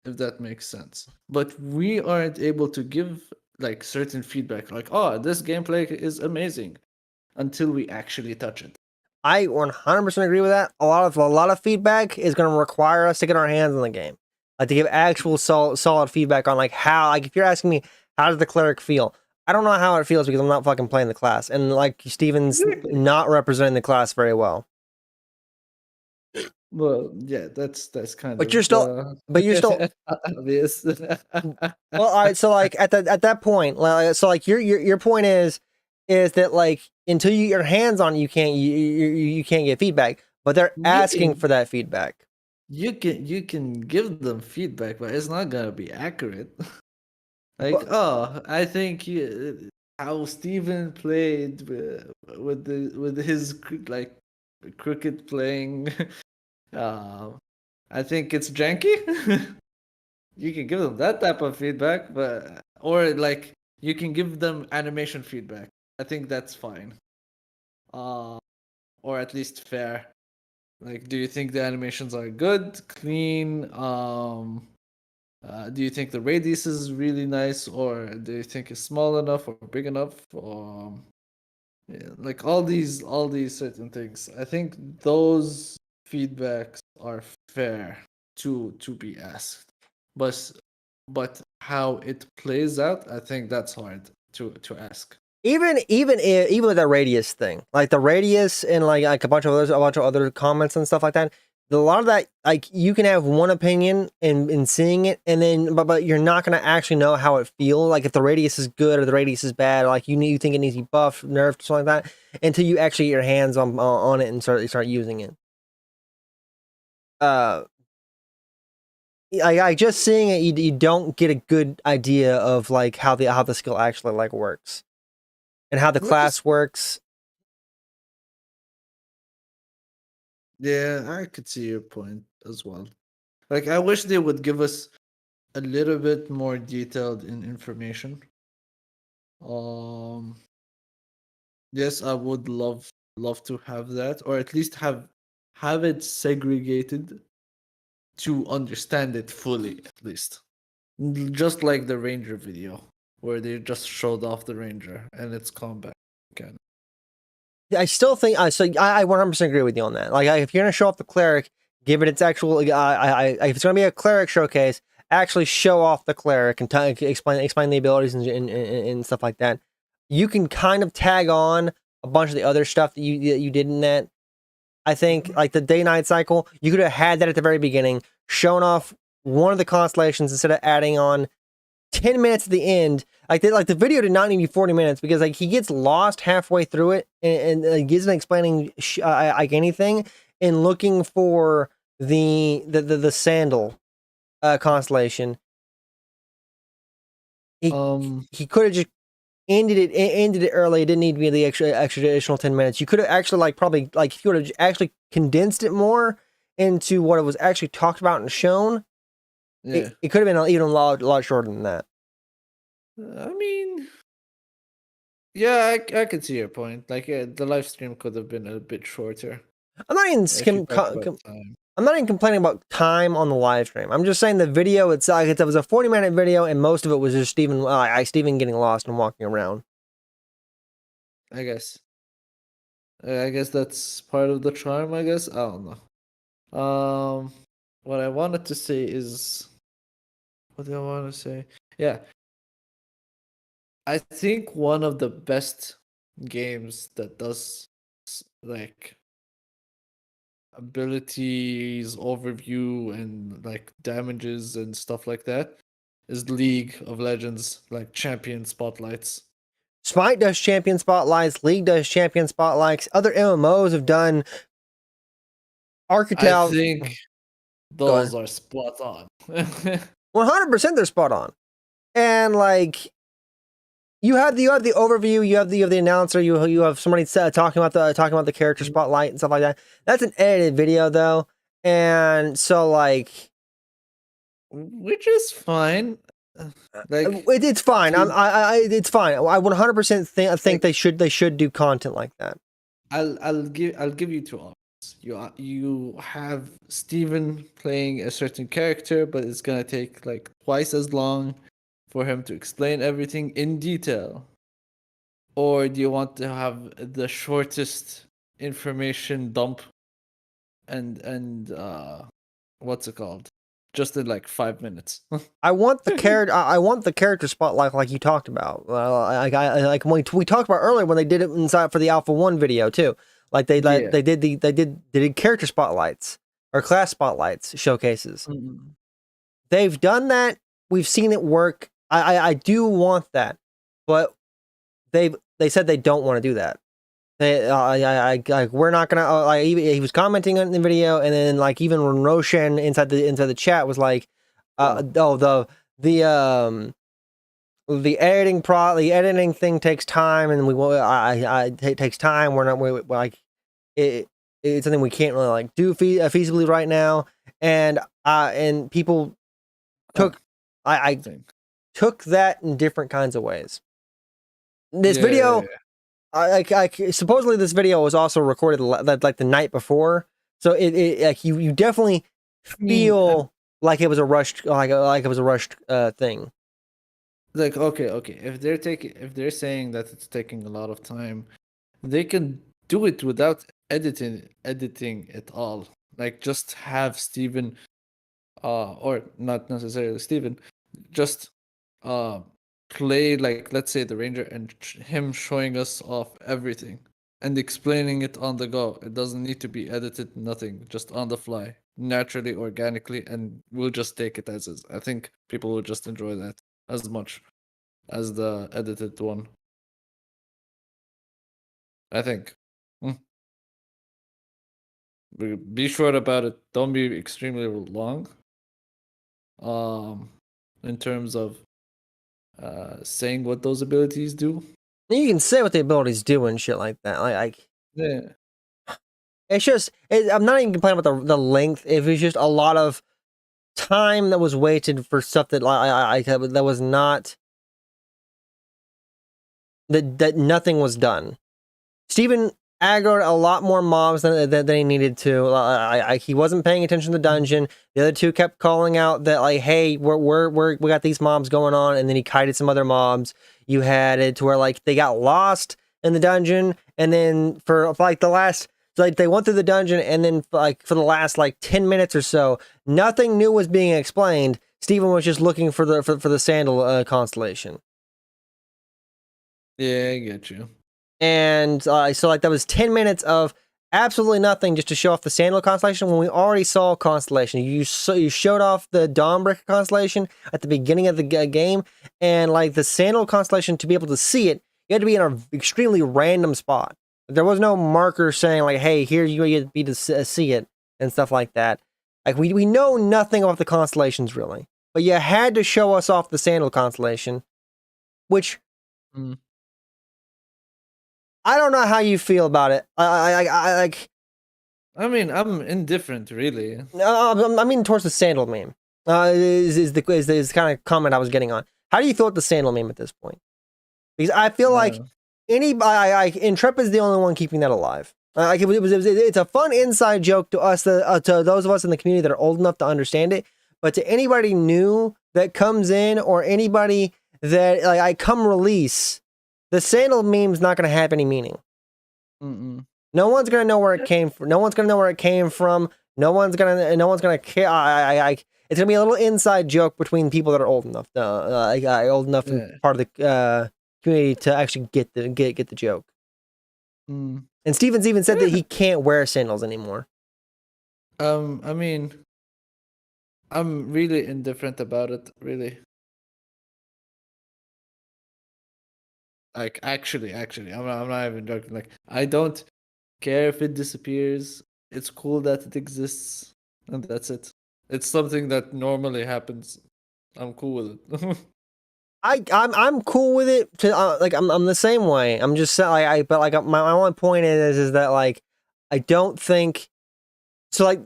if that makes sense. But we aren't able to give like certain feedback, like, oh, this gameplay is amazing, until we actually touch it. I 100% agree with that. A lot of feedback is going to require us to get our hands on the game, like to give actual solid feedback on like how, like if you're asking me how does the cleric feel, I don't know how it feels because I'm not fucking playing the class, and like Steven's not representing the class very well. Well, yeah, that's kind but you're still obvious. Well, all right. So like at that point, so like your point is that like until you get your hands on it, you can't get feedback. But they're asking for that feedback. You can give them feedback, but it's not gonna be accurate. Like, I think how Steven played with his like crooked playing. I think it's janky. You can give them that type of feedback, but or like you can give them animation feedback. I think that's fine. Or at least fair. Like, do you think the animations are good, clean? Do you think the radius is really nice, or do you think it's small enough or big enough? Like all these certain things. I think those feedbacks are fair to be asked, but how it plays out, I think that's hard to ask. Even with that radius thing, like the radius and like a bunch of other comments and stuff like that. A lot of that, like you can have one opinion in seeing it, and then but you're not gonna actually know how it feels. Like if the radius is good or the radius is bad, or like you think it needs to be buffed, nerfed, something like that, until you actually get your hands on it and start using it. I just seeing it, you don't get a good idea of like how the skill actually like works. And how the class works. Yeah, I could see your point as well. Like, I wish they would give us a little bit more detailed information. Yes, I would love to have that, or at least have it segregated to understand it fully, at least. Just like the Ranger video, where they just showed off the Ranger and its combat again. I still think I 100% agree with you on that. Like, if you're gonna show off the Cleric, give it its actual. If it's gonna be a Cleric showcase, actually show off the Cleric and explain the abilities and stuff like that. You can kind of tag on a bunch of the other stuff that you did in that. I think like the day-night cycle, you could have had that at the very beginning, shown off one of the constellations instead of adding on 10 minutes at the end. Like the video did not need to be 40 minutes because like he gets lost halfway through it and isn't explaining like anything and looking for the sandal constellation. He could have just ended it early. It didn't need to be the extra additional 10 minutes. You could have actually like probably like if you would have actually condensed it more into what it was actually talked about and shown. Yeah. It could have been even a lot shorter than that. I mean, yeah, I could see your point. Like, the live stream could have been a bit shorter. I'm not even I'm not even complaining about time on the live stream. I'm just saying the video it was a 40-minute video, and most of it was just Steven getting lost and walking around. I guess that's part of the charm. I guess I don't know. What I wanted to say is, what do I want to say? Yeah, I think one of the best games that does like abilities overview and like damages and stuff like that is League of Legends, like champion spotlights. Smite does champion spotlights, League does champion spotlights, other MMOs have done Archetype. I think those are spot on. 100% they're spot on. And like you have the overview, you have the announcer, you have somebody talking about the character spotlight and stuff like that. That's an edited video though. And so like, which is fine. Like it's fine. It's fine. I 100% think like, they should do content like that. I'll give you two options. You have Steven playing a certain character, but it's gonna take like twice as long for him to explain everything in detail. Or do you want to have the shortest information dump and what's it called? Just in like 5 minutes. I want the character. I want the character spotlight, like you talked about. Like when we talked about earlier when they did it inside for the Alpha 1 video too. Like they did character spotlights or class spotlights showcases. Mm-hmm. They've done that. We've seen it work. I do want that, but they said they don't want to do that. We're not gonna like. He was commenting on the video, and then like even when Roshan inside the chat was like, the editing thing takes time, and it takes time. We're like it's something we can't really like do feasibly right now, and people took took that in different kinds of ways. This video. Supposedly this video was also recorded like the night before, so it like you definitely feel like it was a rushed thing. Like okay, if they're saying that it's taking a lot of time, they can do it without editing it all. Like just have Steven or not necessarily Steven, just play like, let's say, the ranger and him showing us off everything and explaining it on the go. It doesn't need to be edited, nothing, just on the fly, naturally, organically, and we'll just take it as is. I think people will just enjoy that as much as the edited one. I think. Be short about it. Don't be extremely long. In terms of saying what those abilities do. You can say what the abilities do and shit like that. Like Yeah. It's just, I'm not even complaining about the length. It was just a lot of time that was wasted for stuff that that was not, that nothing was done. Steven aggroed a lot more mobs than he needed to. He wasn't paying attention to the dungeon. The other two kept calling out that like, hey, we got these mobs going on, and then he kited some other mobs. You had it to where like they got lost in the dungeon, and then for like the last. Like they went through the dungeon, and then like for the last like 10 minutes or so, nothing new was being explained. Steven was just looking for the sandal constellation. Yeah, I get you. And so like that was 10 minutes of absolutely nothing just to show off the sandal constellation when we already saw constellation. You showed off the Dawnbreaker constellation at the beginning of the game, and like the sandal constellation, to be able to see it, you had to be in an extremely random spot. There was no marker saying like, hey, here you get to be to see it and stuff like that. Like we know nothing about the constellations really, but you had to show us off the sandal constellation, which I don't know how you feel about it. I mean, I'm indifferent really. I mean towards the sandal meme. Is the kind of comment I was getting on. How do you feel about the sandal meme at this point? Because I feel like Intrepid is the only one keeping that alive. It's a fun inside joke to us, to those of us in the community that are old enough to understand it. But to anybody new that comes in, or anybody that like I come release, the sandal meme's not going to have any meaning. No one's going to know where it came from. No one's going to know where it came from. No one's going to care. It's going to be a little inside joke between people that are old enough, part of the community to actually get the joke. And Steven's even said that he can't wear sandals anymore. I mean, I'm really indifferent about it, really. Like, actually, I'm not even joking. Like, I don't care if it disappears. It's cool that it exists, and that's it. It's something that normally happens. I'm cool with it. I'm cool with it. Like I'm the same way. I'm just like but like my only point is that like I don't think so. Like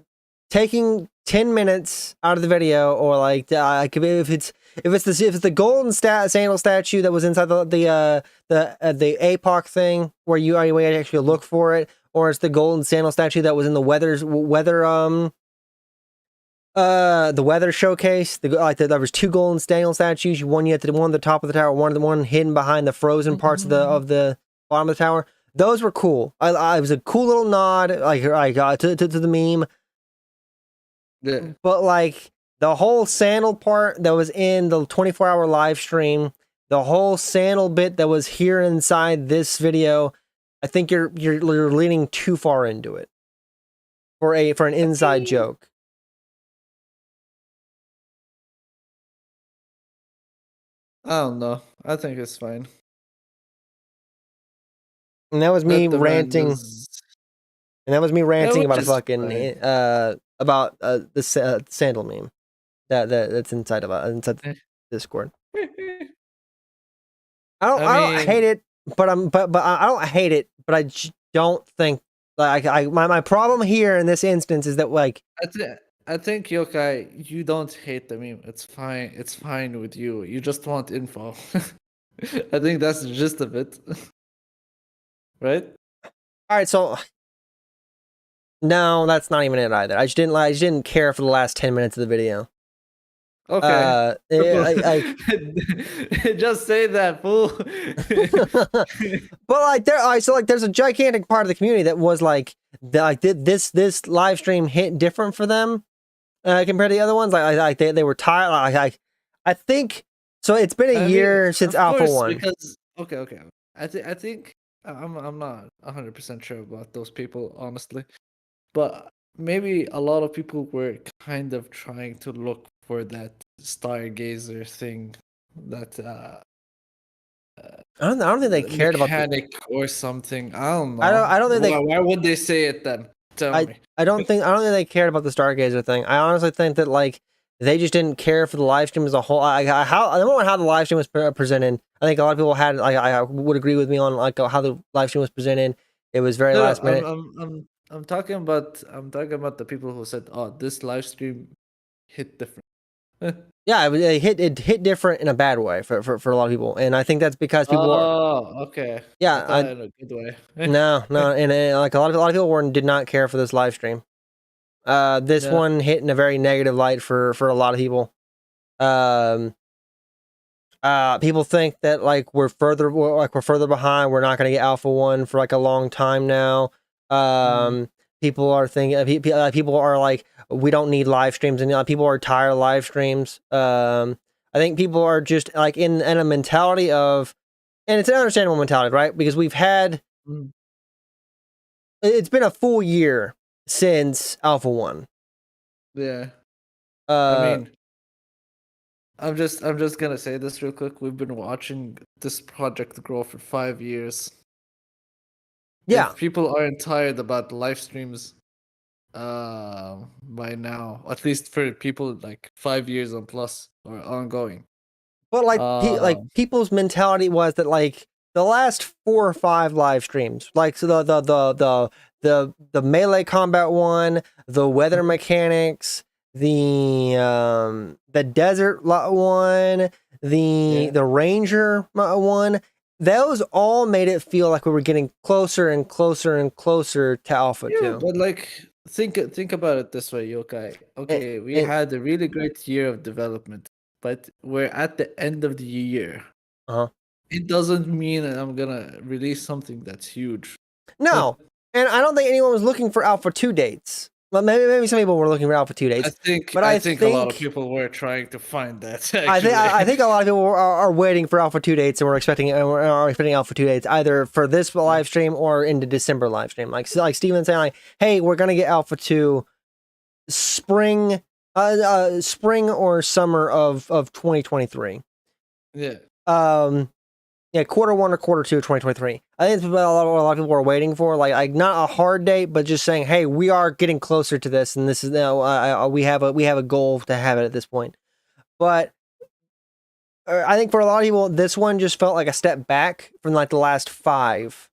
taking 10 minutes out of the video, or like if it's the golden sandal statue that was inside the APOC thing where you actually look for it, or it's the golden sandal statue that was in the weather showcase. There was two golden sandal statues. One you at one at the top of the tower, one hidden behind the frozen parts of the bottom of the tower. Those were cool. It was a cool little nod, to the meme. Yeah. But like the whole sandal part that was in the 24-hour live stream, the whole sandal bit that was here inside this video, I think you're leaning too far into it for an inside joke. I don't know. I think it's fine. And that was me ranting. And that was me ranting about the sandal meme that's inside the Discord. I don't hate it, but I don't hate it, but I don't think like my problem here in this instance is that like I think Yokai, you don't hate the meme. It's fine. It's fine with you. You just want info. I think that's the gist of it. Right? All right, so no, that's not even it either. I just didn't care for the last 10 minutes of the video. Okay. Just say that, fool. But like there's a gigantic part of the community that was like this live stream hit different for them. compared to the other ones. Like they were tired. I think so. It's been a year since Alpha 1. Because okay. I think I'm not 100% sure about those people, honestly, but maybe a lot of people were kind of trying to look for that stargazer thing, that I don't think they cared about the mechanic or something. I don't know. I don't think they. Why would they say it then? Tell me. I don't think they cared about the Stargazer thing. I honestly think that like they just didn't care for the live stream as a whole. I don't know how the live stream was presented. I think a lot of people had I would agree with me on like how the live stream was presented. It was very last minute. I'm talking about the people who said, "Oh, this live stream hit different." Yeah, it hit different in a bad way for a lot of people, and I think that's because people okay. Yeah, in a good way. no, and like a lot of people did not care for this live stream. This one hit in a very negative light for a lot of people. People think that like we're further behind. We're not going to get Alpha 1 for like a long time now. People are thinking people are like, we don't need live streams, and people are tired of live streams. I think people are just like in a mentality of, and it's an understandable mentality, right? Because we've had it's been a full year since Alpha 1. Yeah. I mean, I'm just gonna say this real quick. We've been watching this project grow for 5 years. Yeah. If people aren't tired about live streams by now, at least for people like 5 years and plus or ongoing. But like people's mentality was that like the last 4 or 5 live streams, like so the melee combat one, the weather mechanics, the desert one, the ranger one, those all made it feel like we were getting closer and closer and closer to Alpha 2. But like think about it this way, Yokai. Okay, we had a really great year of development, but we're at the end of the year. It doesn't mean that I'm gonna release something that's huge. No, and I don't think anyone was looking for Alpha 2 dates. Well, maybe some people were looking for Alpha 2 dates. I think a lot of people were trying to find that. Actually. I think a lot of people are waiting for Alpha 2 dates, and we're expecting Alpha 2 dates either for this live stream or into December live stream. Like Steven saying, like, "Hey, we're gonna get Alpha 2 spring or summer of 2023." Yeah. Yeah, quarter 1 or quarter 2 of 2023. I think it's what a lot of people are waiting for, like not a hard date, but just saying, hey, we are getting closer to this, and this is now we have a goal to have it at this point. But I think for a lot of people, this one just felt like a step back from like the last 5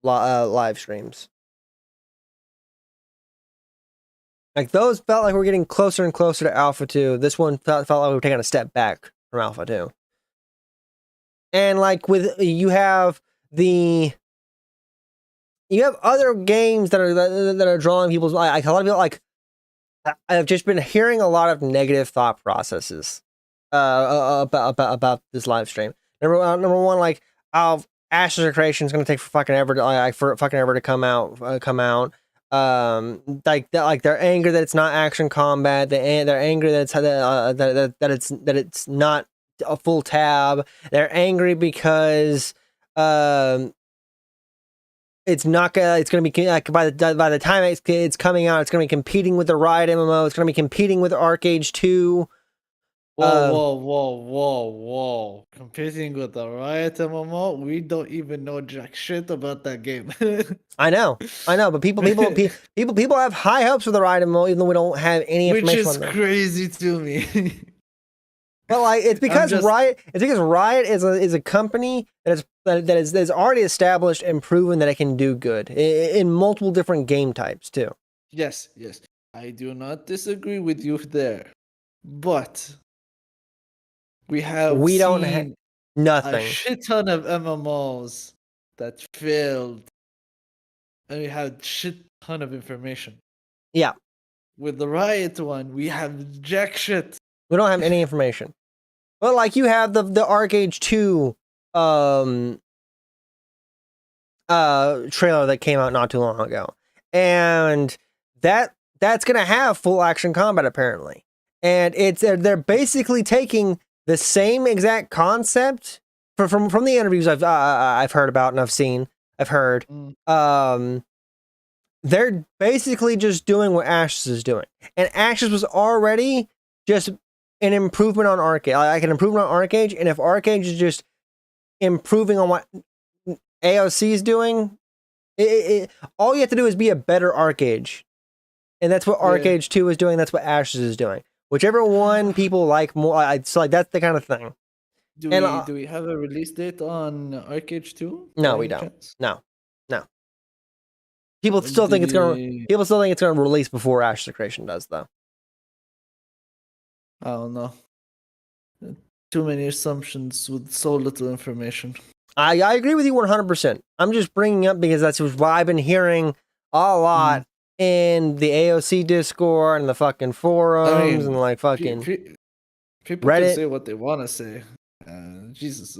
live streams. Like those felt like we're getting closer and closer to Alpha 2. This one felt like we were taking a step back from Alpha 2. And like you have other games that are drawing people's like a lot of people like I've just been hearing a lot of negative thought processes about this live stream. Number one, like Ashes of Creation is going to take fucking ever to come out. Like they're angry that it's not action combat. They're angry that it's not a full tab. They're angry because it's not gonna. It's gonna be like by the time it's coming out, it's gonna be competing with the Riot MMO. It's gonna be competing with Arcade 2. Whoa! Competing with the Riot MMO? We don't even know jack shit about that game. I know, but people have high hopes for the Riot MMO, even though we don't have any information on them. Which is crazy to me. Well, like it's because Riot is a company that is already established and proven that it can do good in multiple different game types too. Yes, I do not disagree with you there, but we don't have nothing. A shit ton of MMOs that failed, and we have shit ton of information. Yeah. With the Riot one, we have jack shit. We don't have any information. But like you have the Arcade 2 trailer that came out not too long ago. And that that's gonna have full action combat apparently, and they're basically taking the same exact concept from the interviews I've heard about and I've heard. They're basically just doing what Ashes is doing, and Ashes was already just an improvement on Arcade, like an improvement on Arcade, and if Arcade is just improving on what AOC is doing, all you have to do is be a better Arcade, and that's what Arcade 2 is doing. That's what Ashes is doing. Whichever one people like more, it's like that's the kind of thing. Do we have a release date on Arcade 2? No, we don't. No. People still think it's gonna release before Ashes of Creation does, though. I don't know. Too many assumptions with so little information. I agree with you 100%. I'm just bringing up because that's what I've been hearing a lot in the AOC Discord and the fucking forums and like fucking people Reddit. Can say what they want to say. Jesus,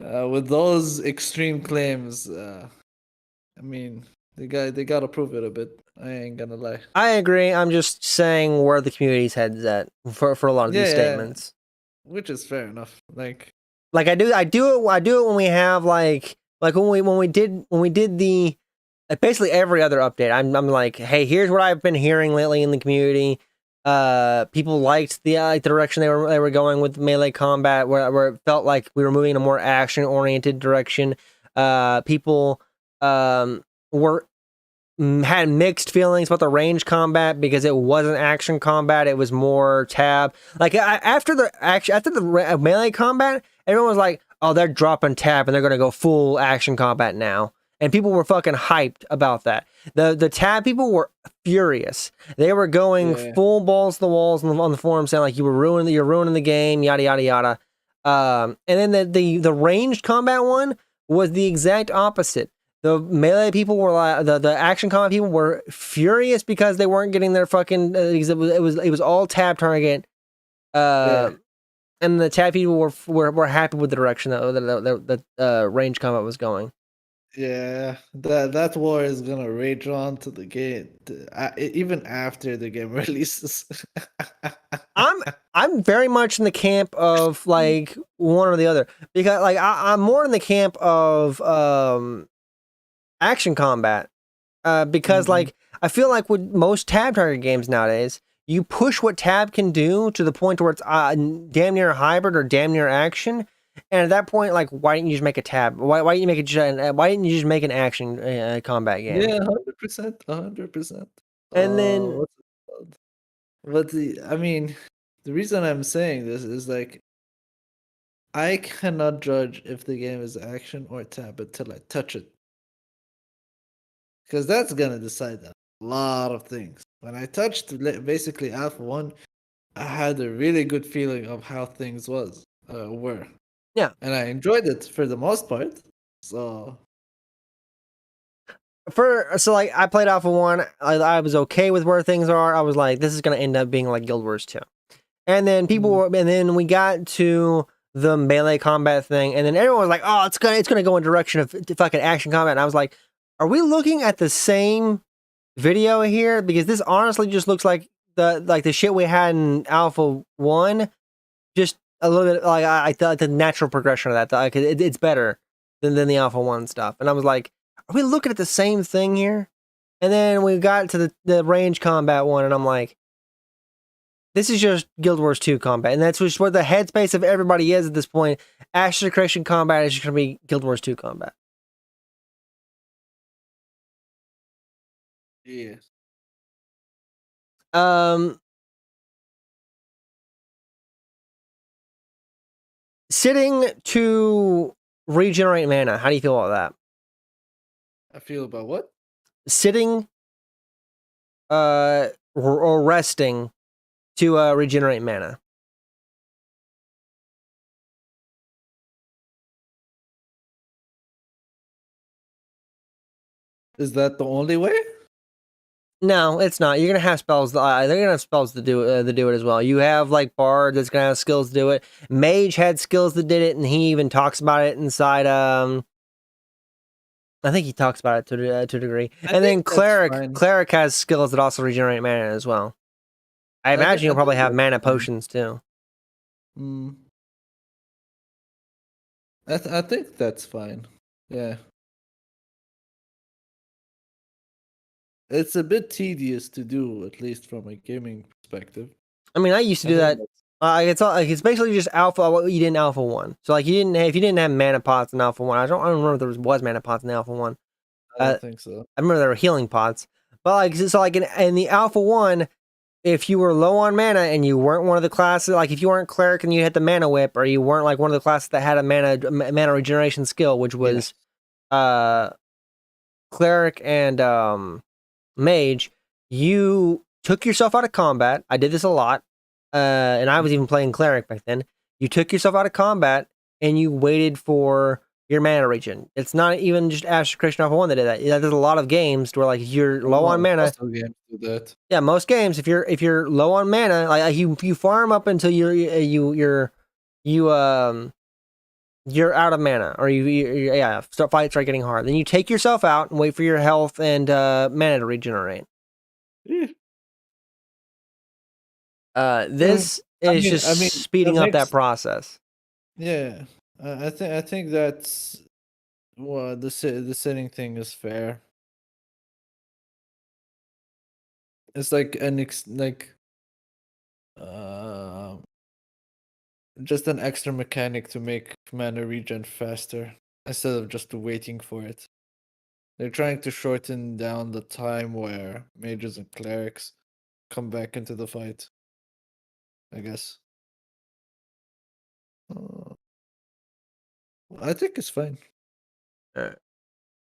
with those extreme claims, I mean, they gotta prove it a bit. I ain't gonna lie. I agree. I'm just saying where the community's head's at for a lot of these statements, which is fair enough. Like I do it when we have like when we did the basically every other update. I'm like, hey, here's what I've been hearing lately in the community. People liked the direction they were going with melee combat, where it felt like we were moving in a more action oriented direction. People had mixed feelings about the range combat because it wasn't action combat; it was more tab. Like after the melee combat, everyone was like, "Oh, they're dropping tab and they're going to go full action combat now." And people were fucking hyped about that. The tab people were furious. They were going full balls to the walls on the forum, saying like you're ruining the game, yada yada yada. And then the ranged combat one was the exact opposite. The melee people were like the action combat people were furious because they weren't getting their fucking. It was all tab target. And the tab people were happy with the direction that range combat was going. Yeah, that war is gonna rage on to the game, even after the game releases. I'm very much in the camp of like one or the other because like I'm more in the camp of action combat because like I feel like with most tab target games nowadays, you push what tab can do to the point where it's damn near hybrid or damn near action. And at that point, like, why didn't you just make a tab? Why didn't you just make an action combat game? Yeah, 100%. And then, I mean, the reason I'm saying this is like, I cannot judge if the game is action or tab until I touch it, because that's gonna decide a lot of things. When I touched basically Alpha 1, I had a really good feeling of how things were. Yeah. And I enjoyed it for the most part. So like I played Alpha 1, I was okay with where things are. I was like, this is gonna end up being like Guild Wars 2. And then and then we got to the melee combat thing, and then everyone was like, oh, it's gonna go in direction of fucking action combat. And I was like, are we looking at the same video here? Because this honestly just looks like the shit we had in Alpha 1, just a little bit like I thought the natural progression of that. Like it's better than the Alpha 1 stuff. And I was like, are we looking at the same thing here? And then we got to the range combat one, and I'm like, this is just Guild Wars 2 combat. And that's just what the headspace of everybody is at this point. Ashes of Creation combat is just going to be Guild Wars 2 combat. Yes. Sitting to regenerate mana. How do you feel about that? I feel about what? Sitting or resting to regenerate mana. Is that the only way? No, it's not. You're gonna have spells. They're gonna have spells to do it as well. You have like Bard that's gonna have skills to do it. Mage had skills that did it, and he even talks about it inside I think he talks about it to a degree. And then Cleric has skills that also regenerate mana as well. I imagine you'll probably have mana potions too. I think that's fine. Yeah. It's a bit tedious to do, at least from a gaming perspective. I mean, I used to do that. It's basically just alpha. What you did in Alpha 1. So like if you didn't have mana pots in Alpha 1, I don't remember if there was mana pots in Alpha 1. I don't think so. I remember there were healing pots, but like so like in the Alpha 1, if you were low on mana and you weren't one of the classes, like if you weren't Cleric and you had the mana whip, or you weren't like one of the classes that had a mana regeneration skill, which was Cleric and Mage, you took yourself out of combat. I did this a lot, and I was even playing Cleric back then. You took yourself out of combat and you waited for your mana regen. It's not even just Ashes of Creation Alpha 1 that did that. There's a lot of games where like if you're low on mana. Games do that. Yeah, most games if you're low on mana, like you farm up until you're out of mana, or fights start getting hard. Then you take yourself out and wait for your health and mana to regenerate. This is speeding up that process. Yeah, I think that's the sitting thing is fair. It's like just an extra mechanic to make mana regen faster instead of just waiting for it. They're trying to shorten down the time where mages and clerics come back into the fight, I guess. I think it's fine.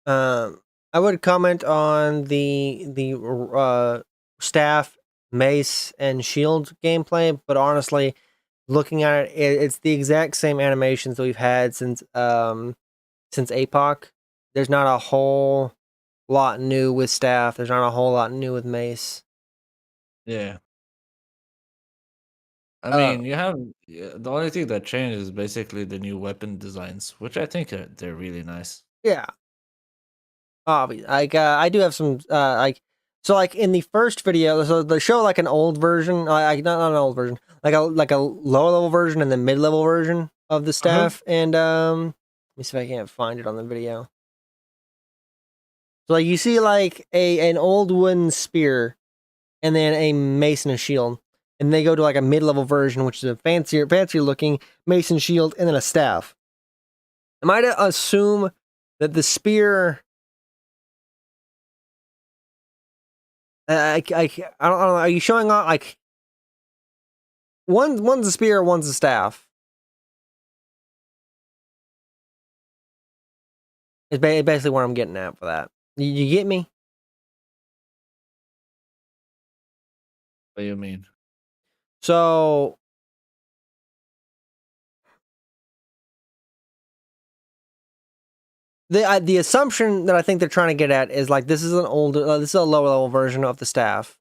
I would comment on the staff, mace, and shield gameplay, but honestly, looking at it, it's the exact same animations that we've had since APOC. There's not a whole lot new with staff. There's not a whole lot new with mace. Yeah. I mean, you have the only thing that changed is basically the new weapon designs, which I think they're really nice. Yeah. Like I do have some so like in the first video, so they show like an old version, like not an old version, like a lower level version and the mid level version of the staff, and let me see if I can't find it on the video. So like you see like an old wooden spear, and then a mace and a shield, and they go to like a mid level version, which is a fancier looking mace and shield, and then a staff. Am I to assume that the spear? I don't know. Are you showing off like one's a spear, one's a staff? It's basically where I'm getting at for that. You get me? What do you mean? So the assumption that I think they're trying to get at is like this is a lower level version of the staff,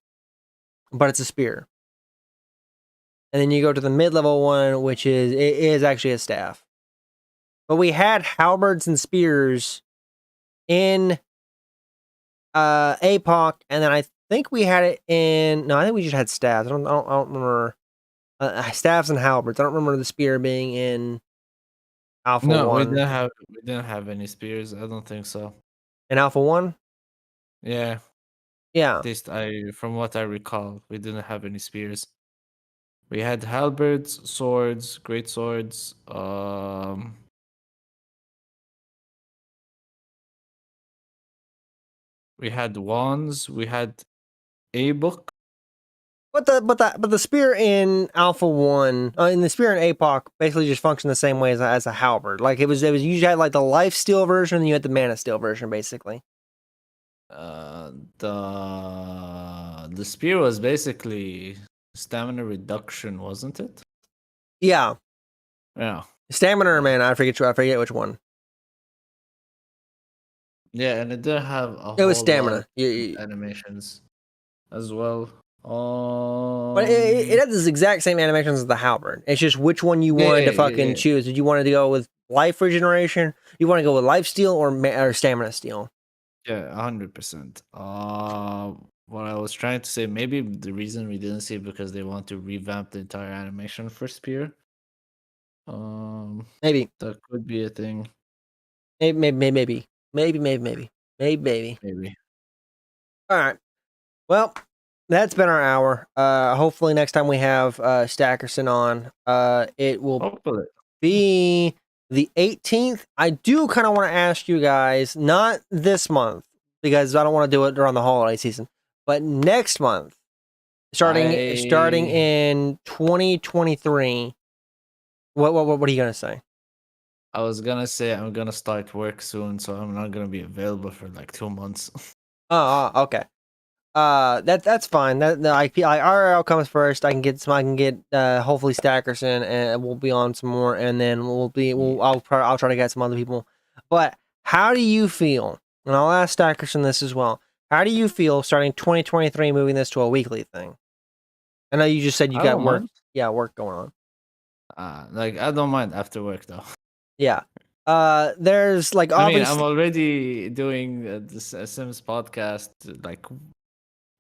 but it's a spear. And then you go to the mid level one, which is actually a staff. But we had halberds and spears in APOC, and then I think we had it in. No, I think we just had staffs. I don't remember staffs and halberds. I don't remember the spear being in Alpha 1. No, we didn't have any spears. I don't think so. In Alpha 1? Yeah. Yeah. At least from what I recall, we didn't have any spears. We had halberds, swords, great swords. We had wands. We had a book. But the spear in Alpha 1, in the spear in APOC basically just functioned the same way as a halberd. Like it was you usually had like the life steal version, and you had the mana steal version, basically. The spear was basically stamina reduction, wasn't it? Yeah. Yeah. Stamina or mana, I forget which one. Yeah, and it did have it was stamina animations as well. But it had the exact same animations as the halberd. It's just which one you wanted to fucking choose. Did you want to go with life regeneration? You want to go with life steal or stamina steal? Yeah, 100%. What I was trying to say, maybe the reason we didn't see it because they want to revamp the entire animation for Spear. Maybe. That could be a thing. Maybe. All right. Well, that's been our hour. Hopefully next time we have Stackerson on, it will Hopefully. be the 18th. I do kind of want to ask you guys, not this month, because I don't want to do it during the holiday season, but next month, starting in 2023. What are you gonna say? I was gonna say I'm gonna start work soon, so I'm not gonna be available for like 2 months. Okay. That's fine. That the IP IRL comes first. I can get hopefully Stackerson, and we'll be on some more, and then I'll try to get some other people. But how do you feel? And I'll ask Stackerson this as well. How do you feel starting 2023, moving this to a weekly thing? I know you just said you I got don't work. mind. Yeah, work going on. Like I don't mind after work though. Yeah. There's like I mean, obviously I'm already doing this Sims podcast like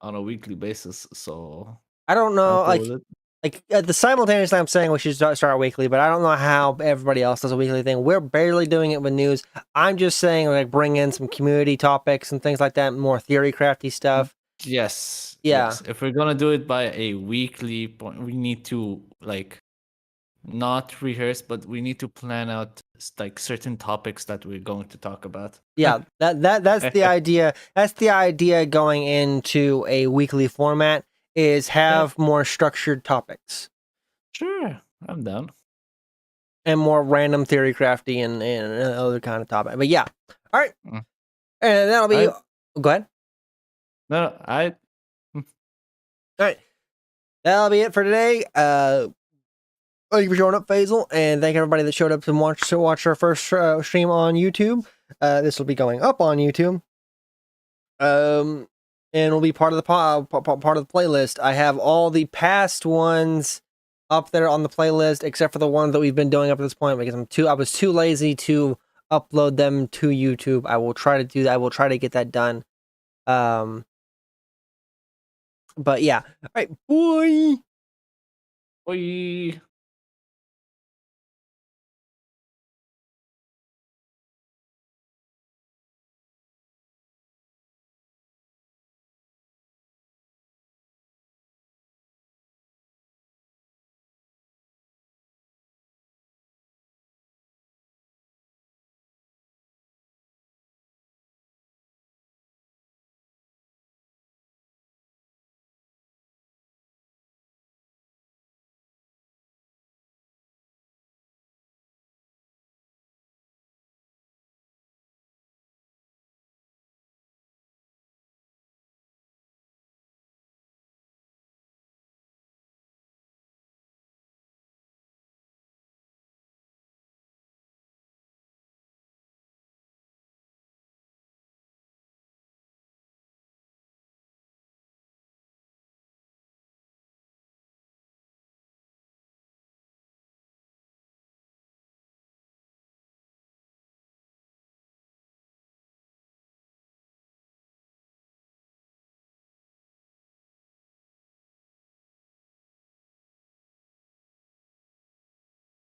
on a weekly basis, so I don't I'm know cool with it. like at the simultaneously I'm saying we should start weekly, but I don't know how everybody else does a weekly thing. We're barely doing it with news. I'm just saying like bring in some community topics and things like that, more theory crafty stuff. Yes, Yeah. yes. If we're gonna do it by a weekly point, we need to like not rehearse, but we need to plan out like certain topics that we're going to talk about. Yeah, that's the idea. That's the idea going into a weekly format is have more structured topics. Sure, I'm down. And more random theory crafty and other kind of topic. But yeah. All right. Mm. And that'll be go ahead. No, All right. That'll be it for today. Thank you for showing up, Faisal, and thank everybody that showed up to watch our first stream on YouTube. This will be going up on YouTube. And will be part of the part of the playlist. I have all the past ones up there on the playlist, except for the ones that we've been doing up to this point because I was too lazy to upload them to YouTube. I will try to do that. I will try to get that done. But yeah. All right. Bye. bye.